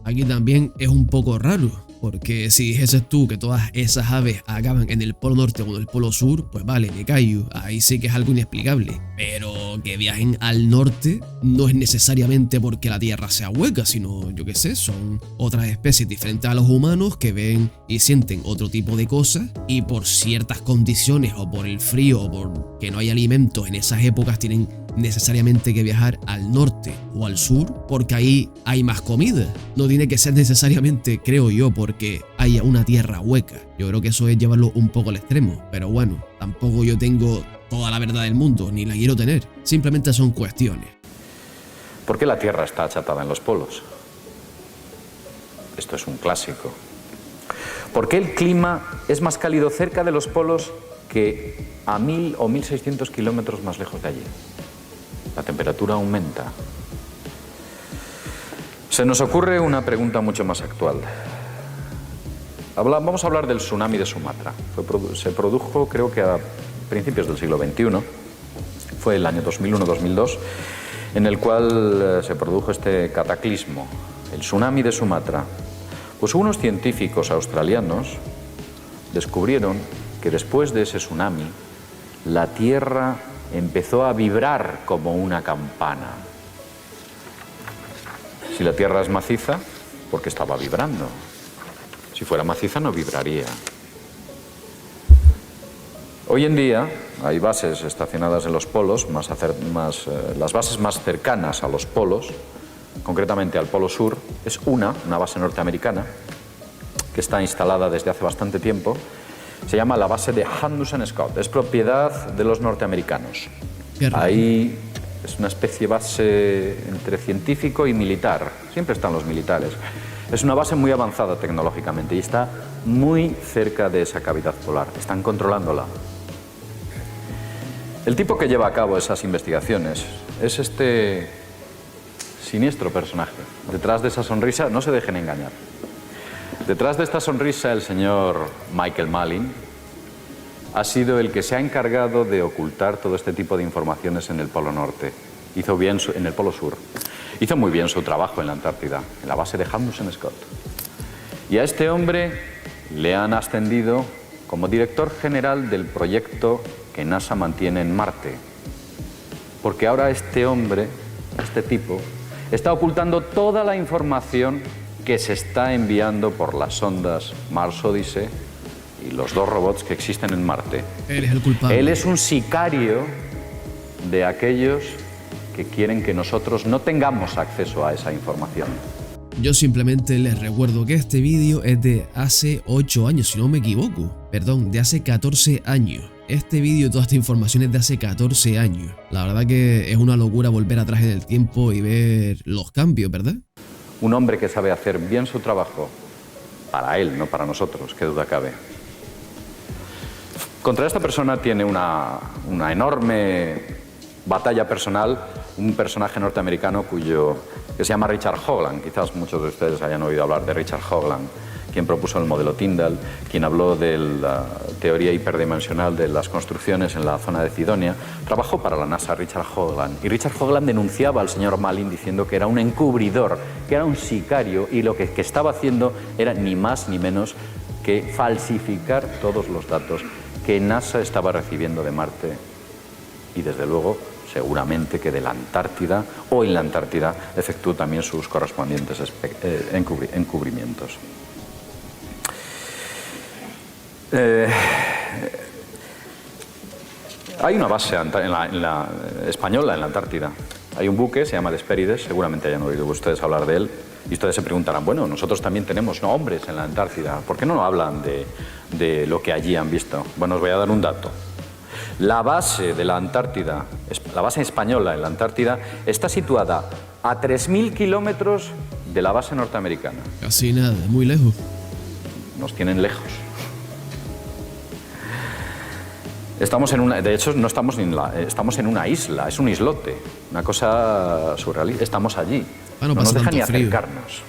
Aquí también es un poco raro, porque si dijeses tú que todas esas aves acaban en el Polo Norte o en el Polo Sur, pues vale, me callo, ahí sí que es algo inexplicable. Pero que viajen al norte no es necesariamente porque la Tierra sea hueca, sino, yo qué sé, son otras especies diferentes a los humanos que ven y sienten otro tipo de cosas y por ciertas condiciones o por el frío o por que no hay alimentos en esas épocas tienen necesariamente que viajar al norte o al sur porque ahí hay más comida. No tiene que ser necesariamente, creo yo, porque haya una tierra hueca. Yo creo que eso es llevarlo un poco al extremo, pero bueno, tampoco yo tengo toda la verdad del mundo, ni la quiero tener. Simplemente son cuestiones. ¿Por qué la Tierra está achatada en los polos? Esto es un clásico. ¿Por qué el clima es más cálido cerca de los polos que a 1000 o 1600 kilómetros más lejos de allí? La temperatura aumenta. Se nos ocurre una pregunta mucho más actual. Vamos a hablar del tsunami de Sumatra. Se produjo, creo que a principios del siglo XXI, fue el año 2001-2002, en el cual se produjo este cataclismo, el tsunami de Sumatra. Pues unos científicos australianos descubrieron que después de ese tsunami, la Tierra empezó a vibrar como una campana. Si la Tierra es maciza, porque estaba vibrando. Si fuera maciza, no vibraría. Hoy en día hay bases estacionadas en los polos, las bases más cercanas a los polos, concretamente al Polo Sur, es una base norteamericana, que está instalada desde hace bastante tiempo. Se llama la base de Amundsen-Scott, es propiedad de los norteamericanos. Ahí es una especie de base entre científico y militar, siempre están los militares. Es una base muy avanzada tecnológicamente y está muy cerca de esa cavidad polar, están controlándola. El tipo que lleva a cabo esas investigaciones es este siniestro personaje. Detrás de esa sonrisa, no se dejen engañar. Detrás de esta sonrisa, el señor Michael Malin ha sido el que se ha encargado de ocultar todo este tipo de informaciones en el Polo Norte. En el Polo Sur. Hizo muy bien su trabajo en la Antártida, en la base de Amundsen-Scott. Y a este hombre le han ascendido como director general del proyecto que NASA mantiene en Marte. Porque ahora este hombre, este tipo, está ocultando toda la información que se está enviando por las sondas Mars Odyssey y los 2 robots que existen en Marte. Él es el culpable. Él es un sicario de aquellos que quieren que nosotros no tengamos acceso a esa información. Yo simplemente les recuerdo que este vídeo es de hace 8 años, si no me equivoco. Perdón, de hace 14 años. Este vídeo y toda esta información es de hace 14 años. La verdad que es una locura volver atrás en el tiempo y ver los cambios, ¿verdad? Un hombre que sabe hacer bien su trabajo, para él, no para nosotros, qué duda cabe. Contra esta persona tiene una enorme batalla personal, un personaje norteamericano que se llama Richard Hoagland. Quizás muchos de ustedes hayan oído hablar de Richard Hoagland, quien propuso el modelo Tyndall, quien habló de la teoría hiperdimensional de las construcciones en la zona de Cydonia. Trabajó para la NASA Richard Hoagland, y Richard Hoagland denunciaba al señor Malin diciendo que era un encubridor, que era un sicario, y lo que estaba haciendo era ni más ni menos que falsificar todos los datos que NASA estaba recibiendo de Marte y, desde luego, seguramente que de la Antártida, o en la Antártida efectuó también sus correspondientes encubrimientos. Hay una base española en la Antártida. Hay un buque, se llama el Hespérides, seguramente hayan oído ustedes hablar de él, y ustedes se preguntarán, bueno, nosotros también tenemos hombres en la Antártida, ¿por qué no hablan de lo que allí han visto? Bueno, os voy a dar un dato. La base de la Antártida, la base española en la Antártida, está situada a 3.000 kilómetros de la base norteamericana. Casi nada, muy lejos. Nos tienen lejos. Estamos de hecho, no estamos estamos en una isla, es un islote, una cosa surrealista. Estamos allí, no nos dejan ni frío. acercarnos.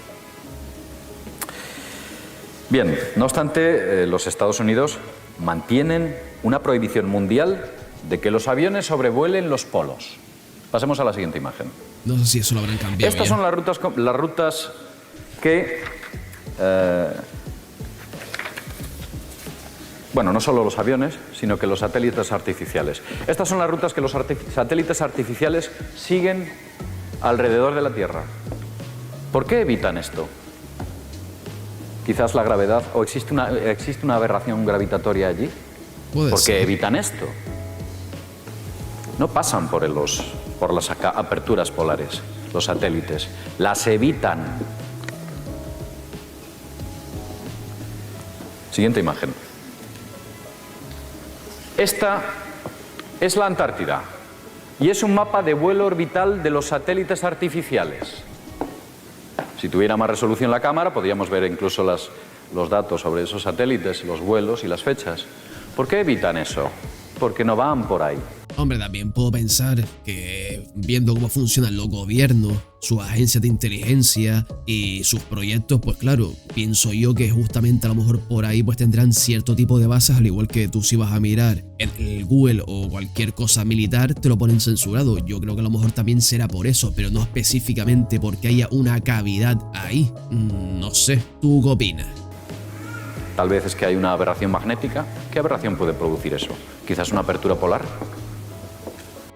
Bien, no obstante, los Estados Unidos mantienen una prohibición mundial de que los aviones sobrevuelen los polos. Pasemos a la siguiente imagen. No sé si eso lo habrán cambiado. Estas son las rutas que... bueno, no solo los aviones, sino que los satélites artificiales. Estas son las rutas que los satélites artificiales siguen alrededor de la Tierra. ¿Por qué evitan esto? Quizás la gravedad, o existe una aberración gravitatoria allí. ¿Por qué evitan esto? No pasan por las aperturas polares, los satélites, las evitan. Siguiente imagen. Esta es la Antártida y es un mapa de vuelo orbital de los satélites artificiales. Si tuviera más resolución la cámara, podríamos ver incluso los datos sobre esos satélites, los vuelos y las fechas. ¿Por qué evitan eso? Porque no van por ahí. Hombre, también puedo pensar que viendo cómo funcionan los gobiernos, sus agencias de inteligencia y sus proyectos, pues claro, pienso yo que justamente a lo mejor por ahí pues tendrán cierto tipo de bases, al igual que tú si vas a mirar en el Google o cualquier cosa militar, te lo ponen censurado. Yo creo que a lo mejor también será por eso, pero no específicamente porque haya una cavidad ahí. No sé, ¿tú qué opinas? Tal vez es que hay una aberración magnética. ¿Qué aberración puede producir eso? ¿Quizás una apertura polar?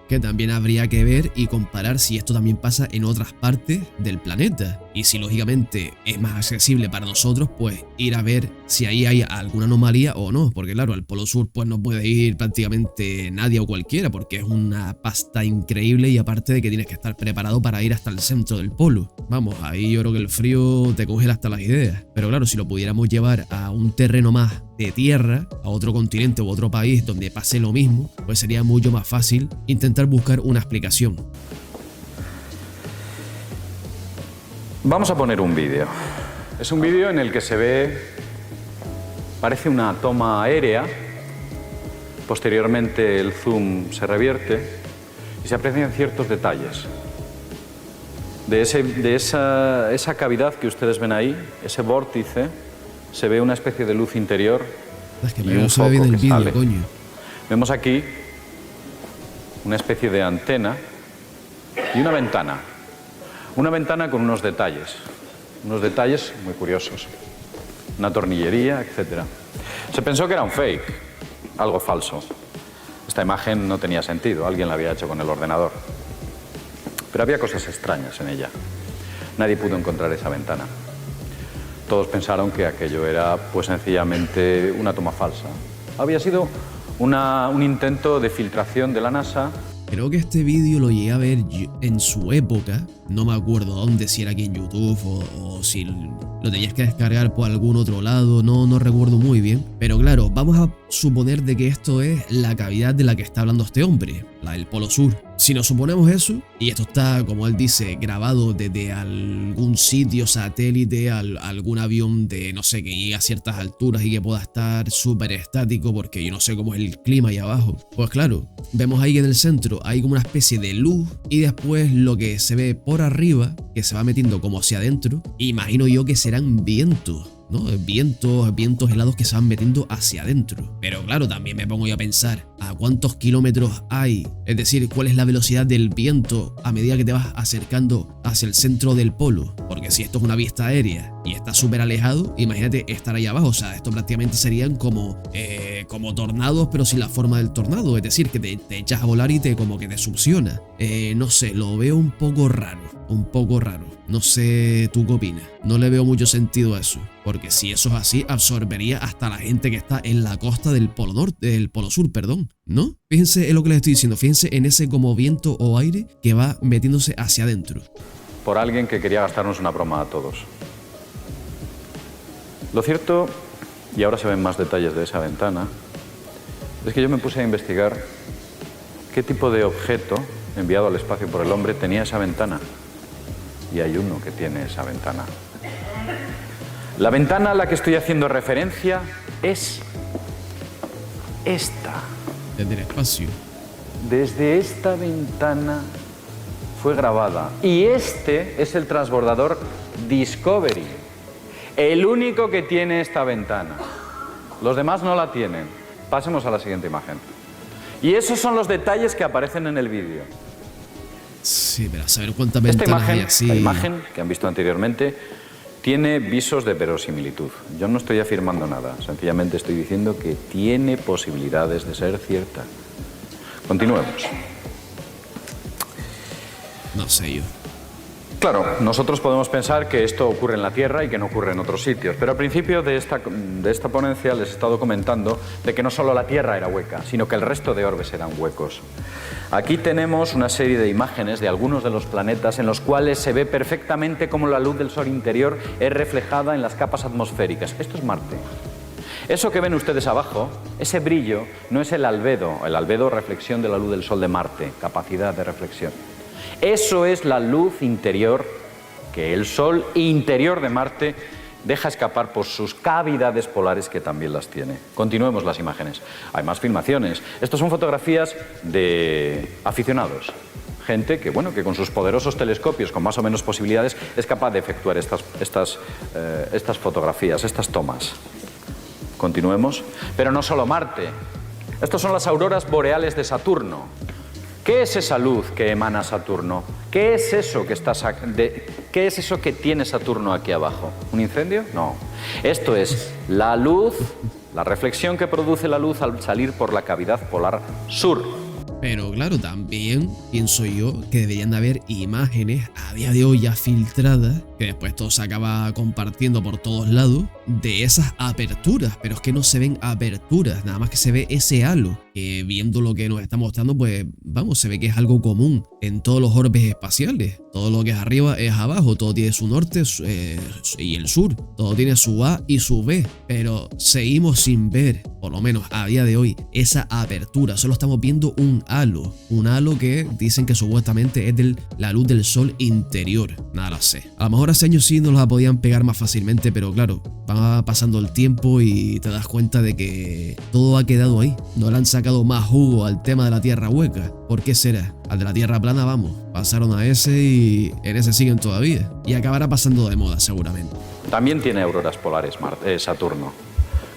Que también habría que ver y comparar si esto también pasa en otras partes del planeta. Y si lógicamente es más accesible para nosotros, pues ir a ver si ahí hay alguna anomalía o no. Porque claro, al Polo Sur pues no puede ir prácticamente nadie o cualquiera, porque es una pasta increíble, y aparte de que tienes que estar preparado para ir hasta el centro del polo. Vamos, ahí yo creo que el frío te congela hasta las ideas. Pero claro, si lo pudiéramos llevar a un terreno más de tierra, a otro continente u otro país donde pase lo mismo, pues sería mucho más fácil intentar buscar una explicación. Vamos a poner un vídeo. Es un vídeo en el que se ve, parece una toma aérea, posteriormente el zoom se revierte y se aprecian ciertos detalles. De esa cavidad que ustedes ven ahí, ese vórtice, se ve una especie de luz interior y un foco que sale. Vemos aquí una especie de antena y una ventana. Una ventana con unos detalles muy curiosos. Una tornillería, etc. Se pensó que era un fake, algo falso. Esta imagen no tenía sentido, alguien la había hecho con el ordenador. Pero había cosas extrañas en ella. Nadie pudo encontrar esa ventana. Todos pensaron que aquello era, pues sencillamente, una toma falsa. Había sido un intento de filtración de la NASA. Creo que este vídeo lo llegué a ver en su época, no me acuerdo dónde, si era aquí en YouTube o si lo tenías que descargar por algún otro lado, no recuerdo muy bien. Pero claro, vamos a suponer de que esto es la cavidad de la que está hablando este hombre, la del Polo Sur. Si nos suponemos eso, y esto está, como él dice, grabado desde algún sitio satélite, algún avión de, no sé, que llegue a ciertas alturas y que pueda estar súper estático porque yo no sé cómo es el clima ahí abajo. Pues claro, vemos ahí que en el centro hay como una especie de luz y después lo que se ve por arriba, que se va metiendo como hacia adentro, imagino yo que serán vientos, ¿no? Vientos helados que se van metiendo hacia adentro. Pero claro, también me pongo yo a pensar, ¿a cuántos kilómetros hay? Es decir, ¿cuál es la velocidad del viento a medida que te vas acercando hacia el centro del polo? Porque si esto es una vista aérea y está súper alejado, imagínate estar ahí abajo. O sea, esto prácticamente serían como tornados, pero sin la forma del tornado. Es decir, que te echas a volar y como que te succiona. No sé, lo veo un poco raro. No sé, ¿tú qué opinas? No le veo mucho sentido a eso. Porque si eso es así, absorbería hasta la gente que está en la costa del Polo Norte, del Polo Sur, perdón, ¿no? Fíjense en lo que les estoy diciendo, fíjense en ese como viento o aire que va metiéndose hacia adentro. Por alguien que quería gastarnos una broma a todos. Lo cierto, y ahora se ven más detalles de esa ventana, es que yo me puse a investigar qué tipo de objeto enviado al espacio por el hombre tenía esa ventana. Y hay uno que tiene esa ventana. La ventana a la que estoy haciendo referencia es esta. Desde el espacio. Desde esta ventana fue grabada. Y este es el transbordador Discovery. El único que tiene esta ventana. Los demás no la tienen. Pasemos a la siguiente imagen. Y esos son los detalles que aparecen en el vídeo. Sí, pero a saber cuántas ventanas hay así. La imagen que han visto anteriormente tiene visos de verosimilitud. Yo no estoy afirmando nada, sencillamente estoy diciendo que tiene posibilidades de ser cierta. Continuemos. No sé yo. Claro, nosotros podemos pensar que esto ocurre en la Tierra y que no ocurre en otros sitios, pero al principio de esta ponencia les he estado comentando de que no solo la Tierra era hueca, sino que el resto de orbes eran huecos. Aquí tenemos una serie de imágenes de algunos de los planetas en los cuales se ve perfectamente cómo la luz del Sol interior es reflejada en las capas atmosféricas. Esto es Marte. Eso que ven ustedes abajo, ese brillo, no es el albedo reflexión de la luz del Sol de Marte, capacidad de reflexión. Eso es la luz interior que el Sol interior de Marte deja escapar por sus cavidades polares, que también las tiene. Continuemos las imágenes. Hay más filmaciones. Estas son fotografías de aficionados. Gente que, bueno, que con sus poderosos telescopios, con más o menos posibilidades, es capaz de efectuar estas fotografías, estas tomas. Continuemos. Pero no solo Marte. Estas son las auroras boreales de Saturno. ¿Qué es esa luz que emana Saturno? ¿Qué es eso ¿Qué es eso que tiene Saturno aquí abajo? ¿Un incendio? No. Esto es la luz, la reflexión que produce la luz al salir por la cavidad polar sur. Pero claro, también pienso yo que deberían de haber imágenes a día de hoy ya filtradas, que después todo se acaba compartiendo por todos lados, de esas aperturas, pero es que no se ven aperturas, nada más que se ve ese halo, que viendo lo que nos está mostrando, pues vamos, se ve que es algo común en todos los orbes espaciales. Todo lo que es arriba es abajo, todo tiene su norte y el sur, todo tiene su A y su B, pero seguimos sin ver, por lo menos a día de hoy, esa apertura. Solo estamos viendo un halo que dicen que supuestamente es de la luz del Sol interior. Nada lo sé. A lo mejor hace años sí nos la podían pegar más fácilmente, pero claro, va pasando el tiempo y te das cuenta de que todo ha quedado ahí. No le han sacado más jugo al tema de la Tierra hueca. ¿Por qué será? Al de la Tierra plana, vamos, pasaron a ese y en ese siguen todavía. Y acabará pasando de moda seguramente. También tiene auroras polares Saturno.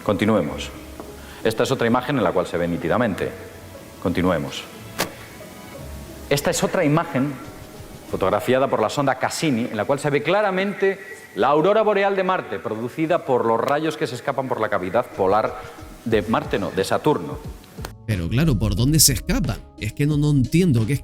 Continuemos. Esta es otra imagen en la cual se ve nítidamente. Continuemos. Esta es otra imagen fotografiada por la sonda Cassini, en la cual se ve claramente la aurora boreal de Marte, producida por los rayos que se escapan por la cavidad polar de Marte, no, de Saturno. Pero claro, ¿por dónde se escapa? Es que no entiendo, que es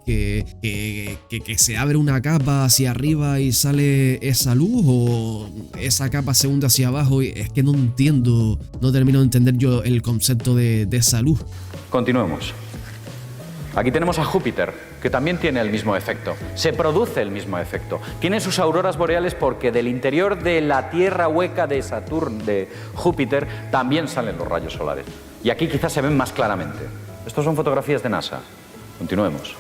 que se abre una capa hacia arriba y sale esa luz, o esa capa se hunde hacia abajo, y es que no entiendo, no termino de entender yo el concepto de esa luz. Continuemos. Aquí tenemos a Júpiter, que también tiene el mismo efecto. Se produce el mismo efecto. Tiene sus auroras boreales porque del interior de la Tierra hueca de Saturno, de Júpiter, también salen los rayos solares. Y aquí quizás se ven más claramente. Estas son fotografías de NASA. Continuemos.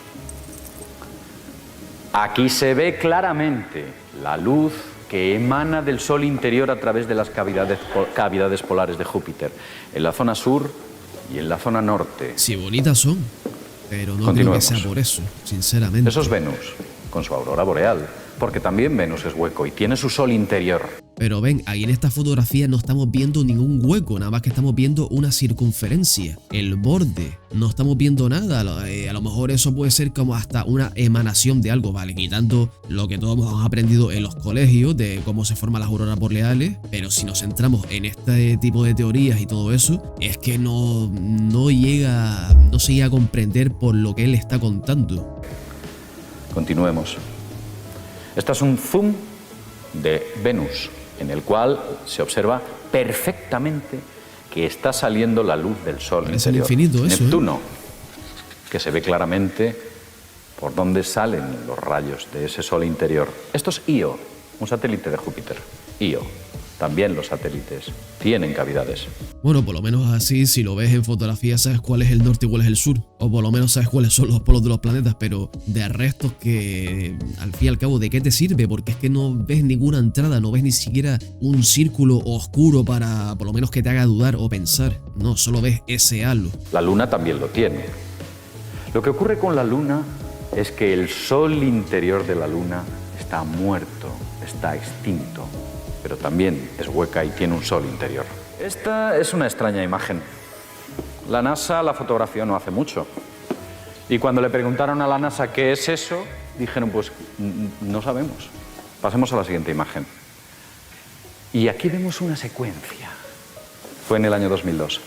Aquí se ve claramente la luz que emana del Sol interior a través de las cavidades polares de Júpiter, en la zona sur y en la zona norte. Sí, bonitas son, pero no creo que sea por eso, sinceramente. Eso es Venus, con su aurora boreal, porque también Venus es hueco y tiene su Sol interior. Pero ven, ahí en esta fotografía no estamos viendo ningún hueco, nada más que estamos viendo una circunferencia, el borde, no estamos viendo nada. A lo mejor eso puede ser como hasta una emanación de algo, ¿vale? Quitando lo que todos hemos aprendido en los colegios de cómo se forman las auroras boreales, pero si nos centramos en este tipo de teorías y todo eso, es que no se llega a comprender por lo que él está contando. Continuemos. Este es un zoom de Venus, en el cual se observa perfectamente que está saliendo la luz del Sol interior. Infinito eso, Neptuno, que se ve claramente por dónde salen los rayos de ese Sol interior. Esto es Io, un satélite de Júpiter. Io. También los satélites tienen cavidades. Bueno, por lo menos así, si lo ves en fotografía, sabes cuál es el norte y cuál es el sur. O por lo menos sabes cuáles son los polos de los planetas, pero de restos que, al fin y al cabo, ¿de qué te sirve? Porque es que no ves ninguna entrada, no ves ni siquiera un círculo oscuro para, por lo menos, que te haga dudar o pensar. No, solo ves ese halo. La Luna también lo tiene. Lo que ocurre con la Luna es que el Sol interior de la Luna está muerto, está extinto, pero también es hueca y tiene un Sol interior. Esta es una extraña imagen. La NASA la fotografió no hace mucho. Y cuando le preguntaron a la NASA qué es eso, dijeron, pues no sabemos. Pasemos a la siguiente imagen. Y aquí vemos una secuencia. Fue en el año 2002.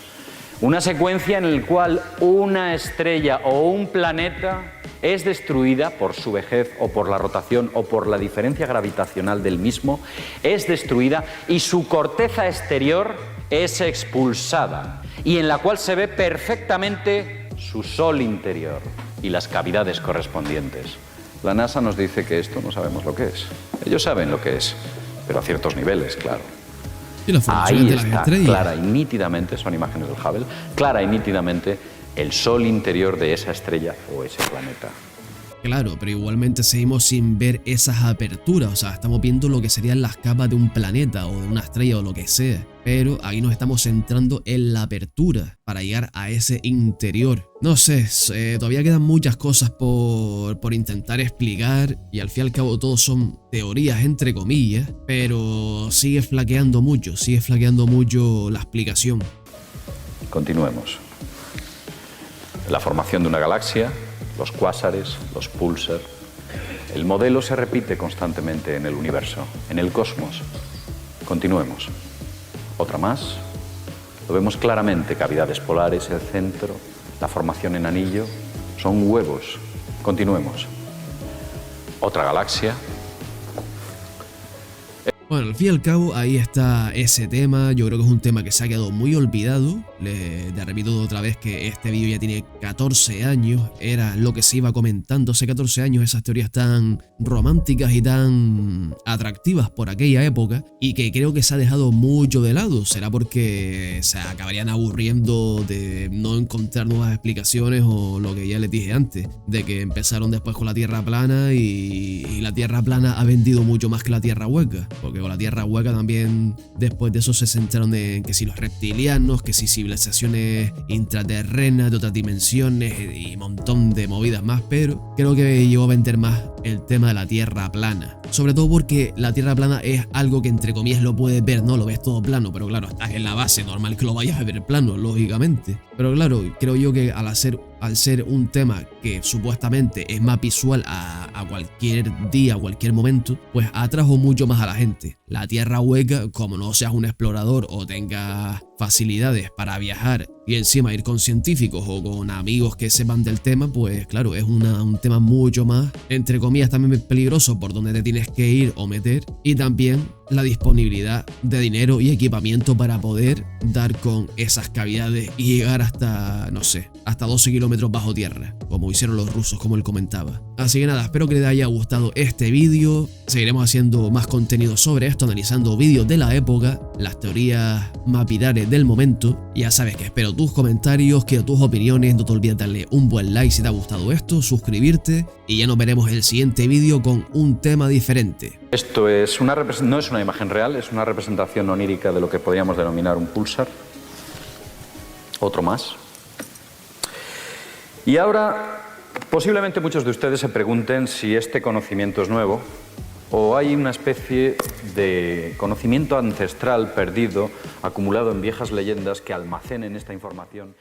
Una secuencia en la cual una estrella o un planeta es destruida por su vejez o por la rotación o por la diferencia gravitacional del mismo, es destruida y su corteza exterior es expulsada y en la cual se ve perfectamente su Sol interior y las cavidades correspondientes. La NASA nos dice que esto no sabemos lo que es. Ellos saben lo que es, pero a ciertos niveles, claro. Ahí está, clara y nítidamente, son imágenes del Hubble, clara y nítidamente el Sol interior de esa estrella o ese planeta. Claro, pero igualmente seguimos sin ver esas aperturas, o sea, estamos viendo lo que serían las capas de un planeta o de una estrella o lo que sea, pero ahí nos estamos centrando en la apertura para llegar a ese interior. No sé, todavía quedan muchas cosas por intentar explicar y al fin y al cabo todo son teorías entre comillas, pero sigue flaqueando mucho la explicación. Continuemos. La formación de una galaxia, los cuásares, los púlsar. El modelo se repite constantemente en el universo, en el cosmos. Continuemos. Otra más. Lo vemos claramente, cavidades polares, el centro, la formación en anillo, son huevos. Continuemos. Otra galaxia. Bueno, al fin y al cabo ahí está ese tema, yo creo que es un tema que se ha quedado muy olvidado. Te repito otra vez que este vídeo ya tiene 14 años, era lo que se iba comentando hace 14 años, esas teorías tan románticas y tan atractivas por aquella época y que creo que se ha dejado mucho de lado. Será porque se acabarían aburriendo de no encontrar nuevas explicaciones o lo que ya les dije antes, de que empezaron después con la Tierra plana y la Tierra plana ha vendido mucho más que la Tierra hueca, porque con la Tierra hueca también después de eso se centraron en que si los reptilianos, que si civilizaciones intraterrenas de otras dimensiones y un montón de movidas más, pero creo que llegó a vender más el tema de la Tierra plana. Sobre todo porque la Tierra plana es algo que entre comillas lo puedes ver, no lo ves todo plano, pero claro, estás en la base, normal que lo vayas a ver plano, lógicamente. Pero claro, creo yo que al ser un tema que supuestamente es más visual a cualquier día, a cualquier momento, pues atrajo mucho más a la gente. La Tierra hueca, como no seas un explorador o tengas facilidades para viajar y encima ir con científicos o con amigos que sepan del tema, pues claro, es un tema mucho más, entre comillas, también peligroso por donde te tienes que ir o meter y también la disponibilidad de dinero y equipamiento para poder dar con esas cavidades y llegar hasta, no sé, hasta 12 kilómetros bajo tierra, como hicieron los rusos, como él comentaba. Así que nada, espero que les haya gustado este vídeo. Seguiremos haciendo más contenido sobre esto, analizando vídeos de la época, las teorías más virales del momento. Ya sabes que espero tus comentarios, quiero tus opiniones, no te olvides darle un buen like si te ha gustado esto, suscribirte y ya nos veremos en el siguiente vídeo con un tema diferente. Esto es no es una imagen real, es una representación onírica de lo que podríamos denominar un púlsar. Otro más. Y ahora, posiblemente muchos de ustedes se pregunten si este conocimiento es nuevo o hay una especie de conocimiento ancestral perdido, acumulado en viejas leyendas que almacenen esta información.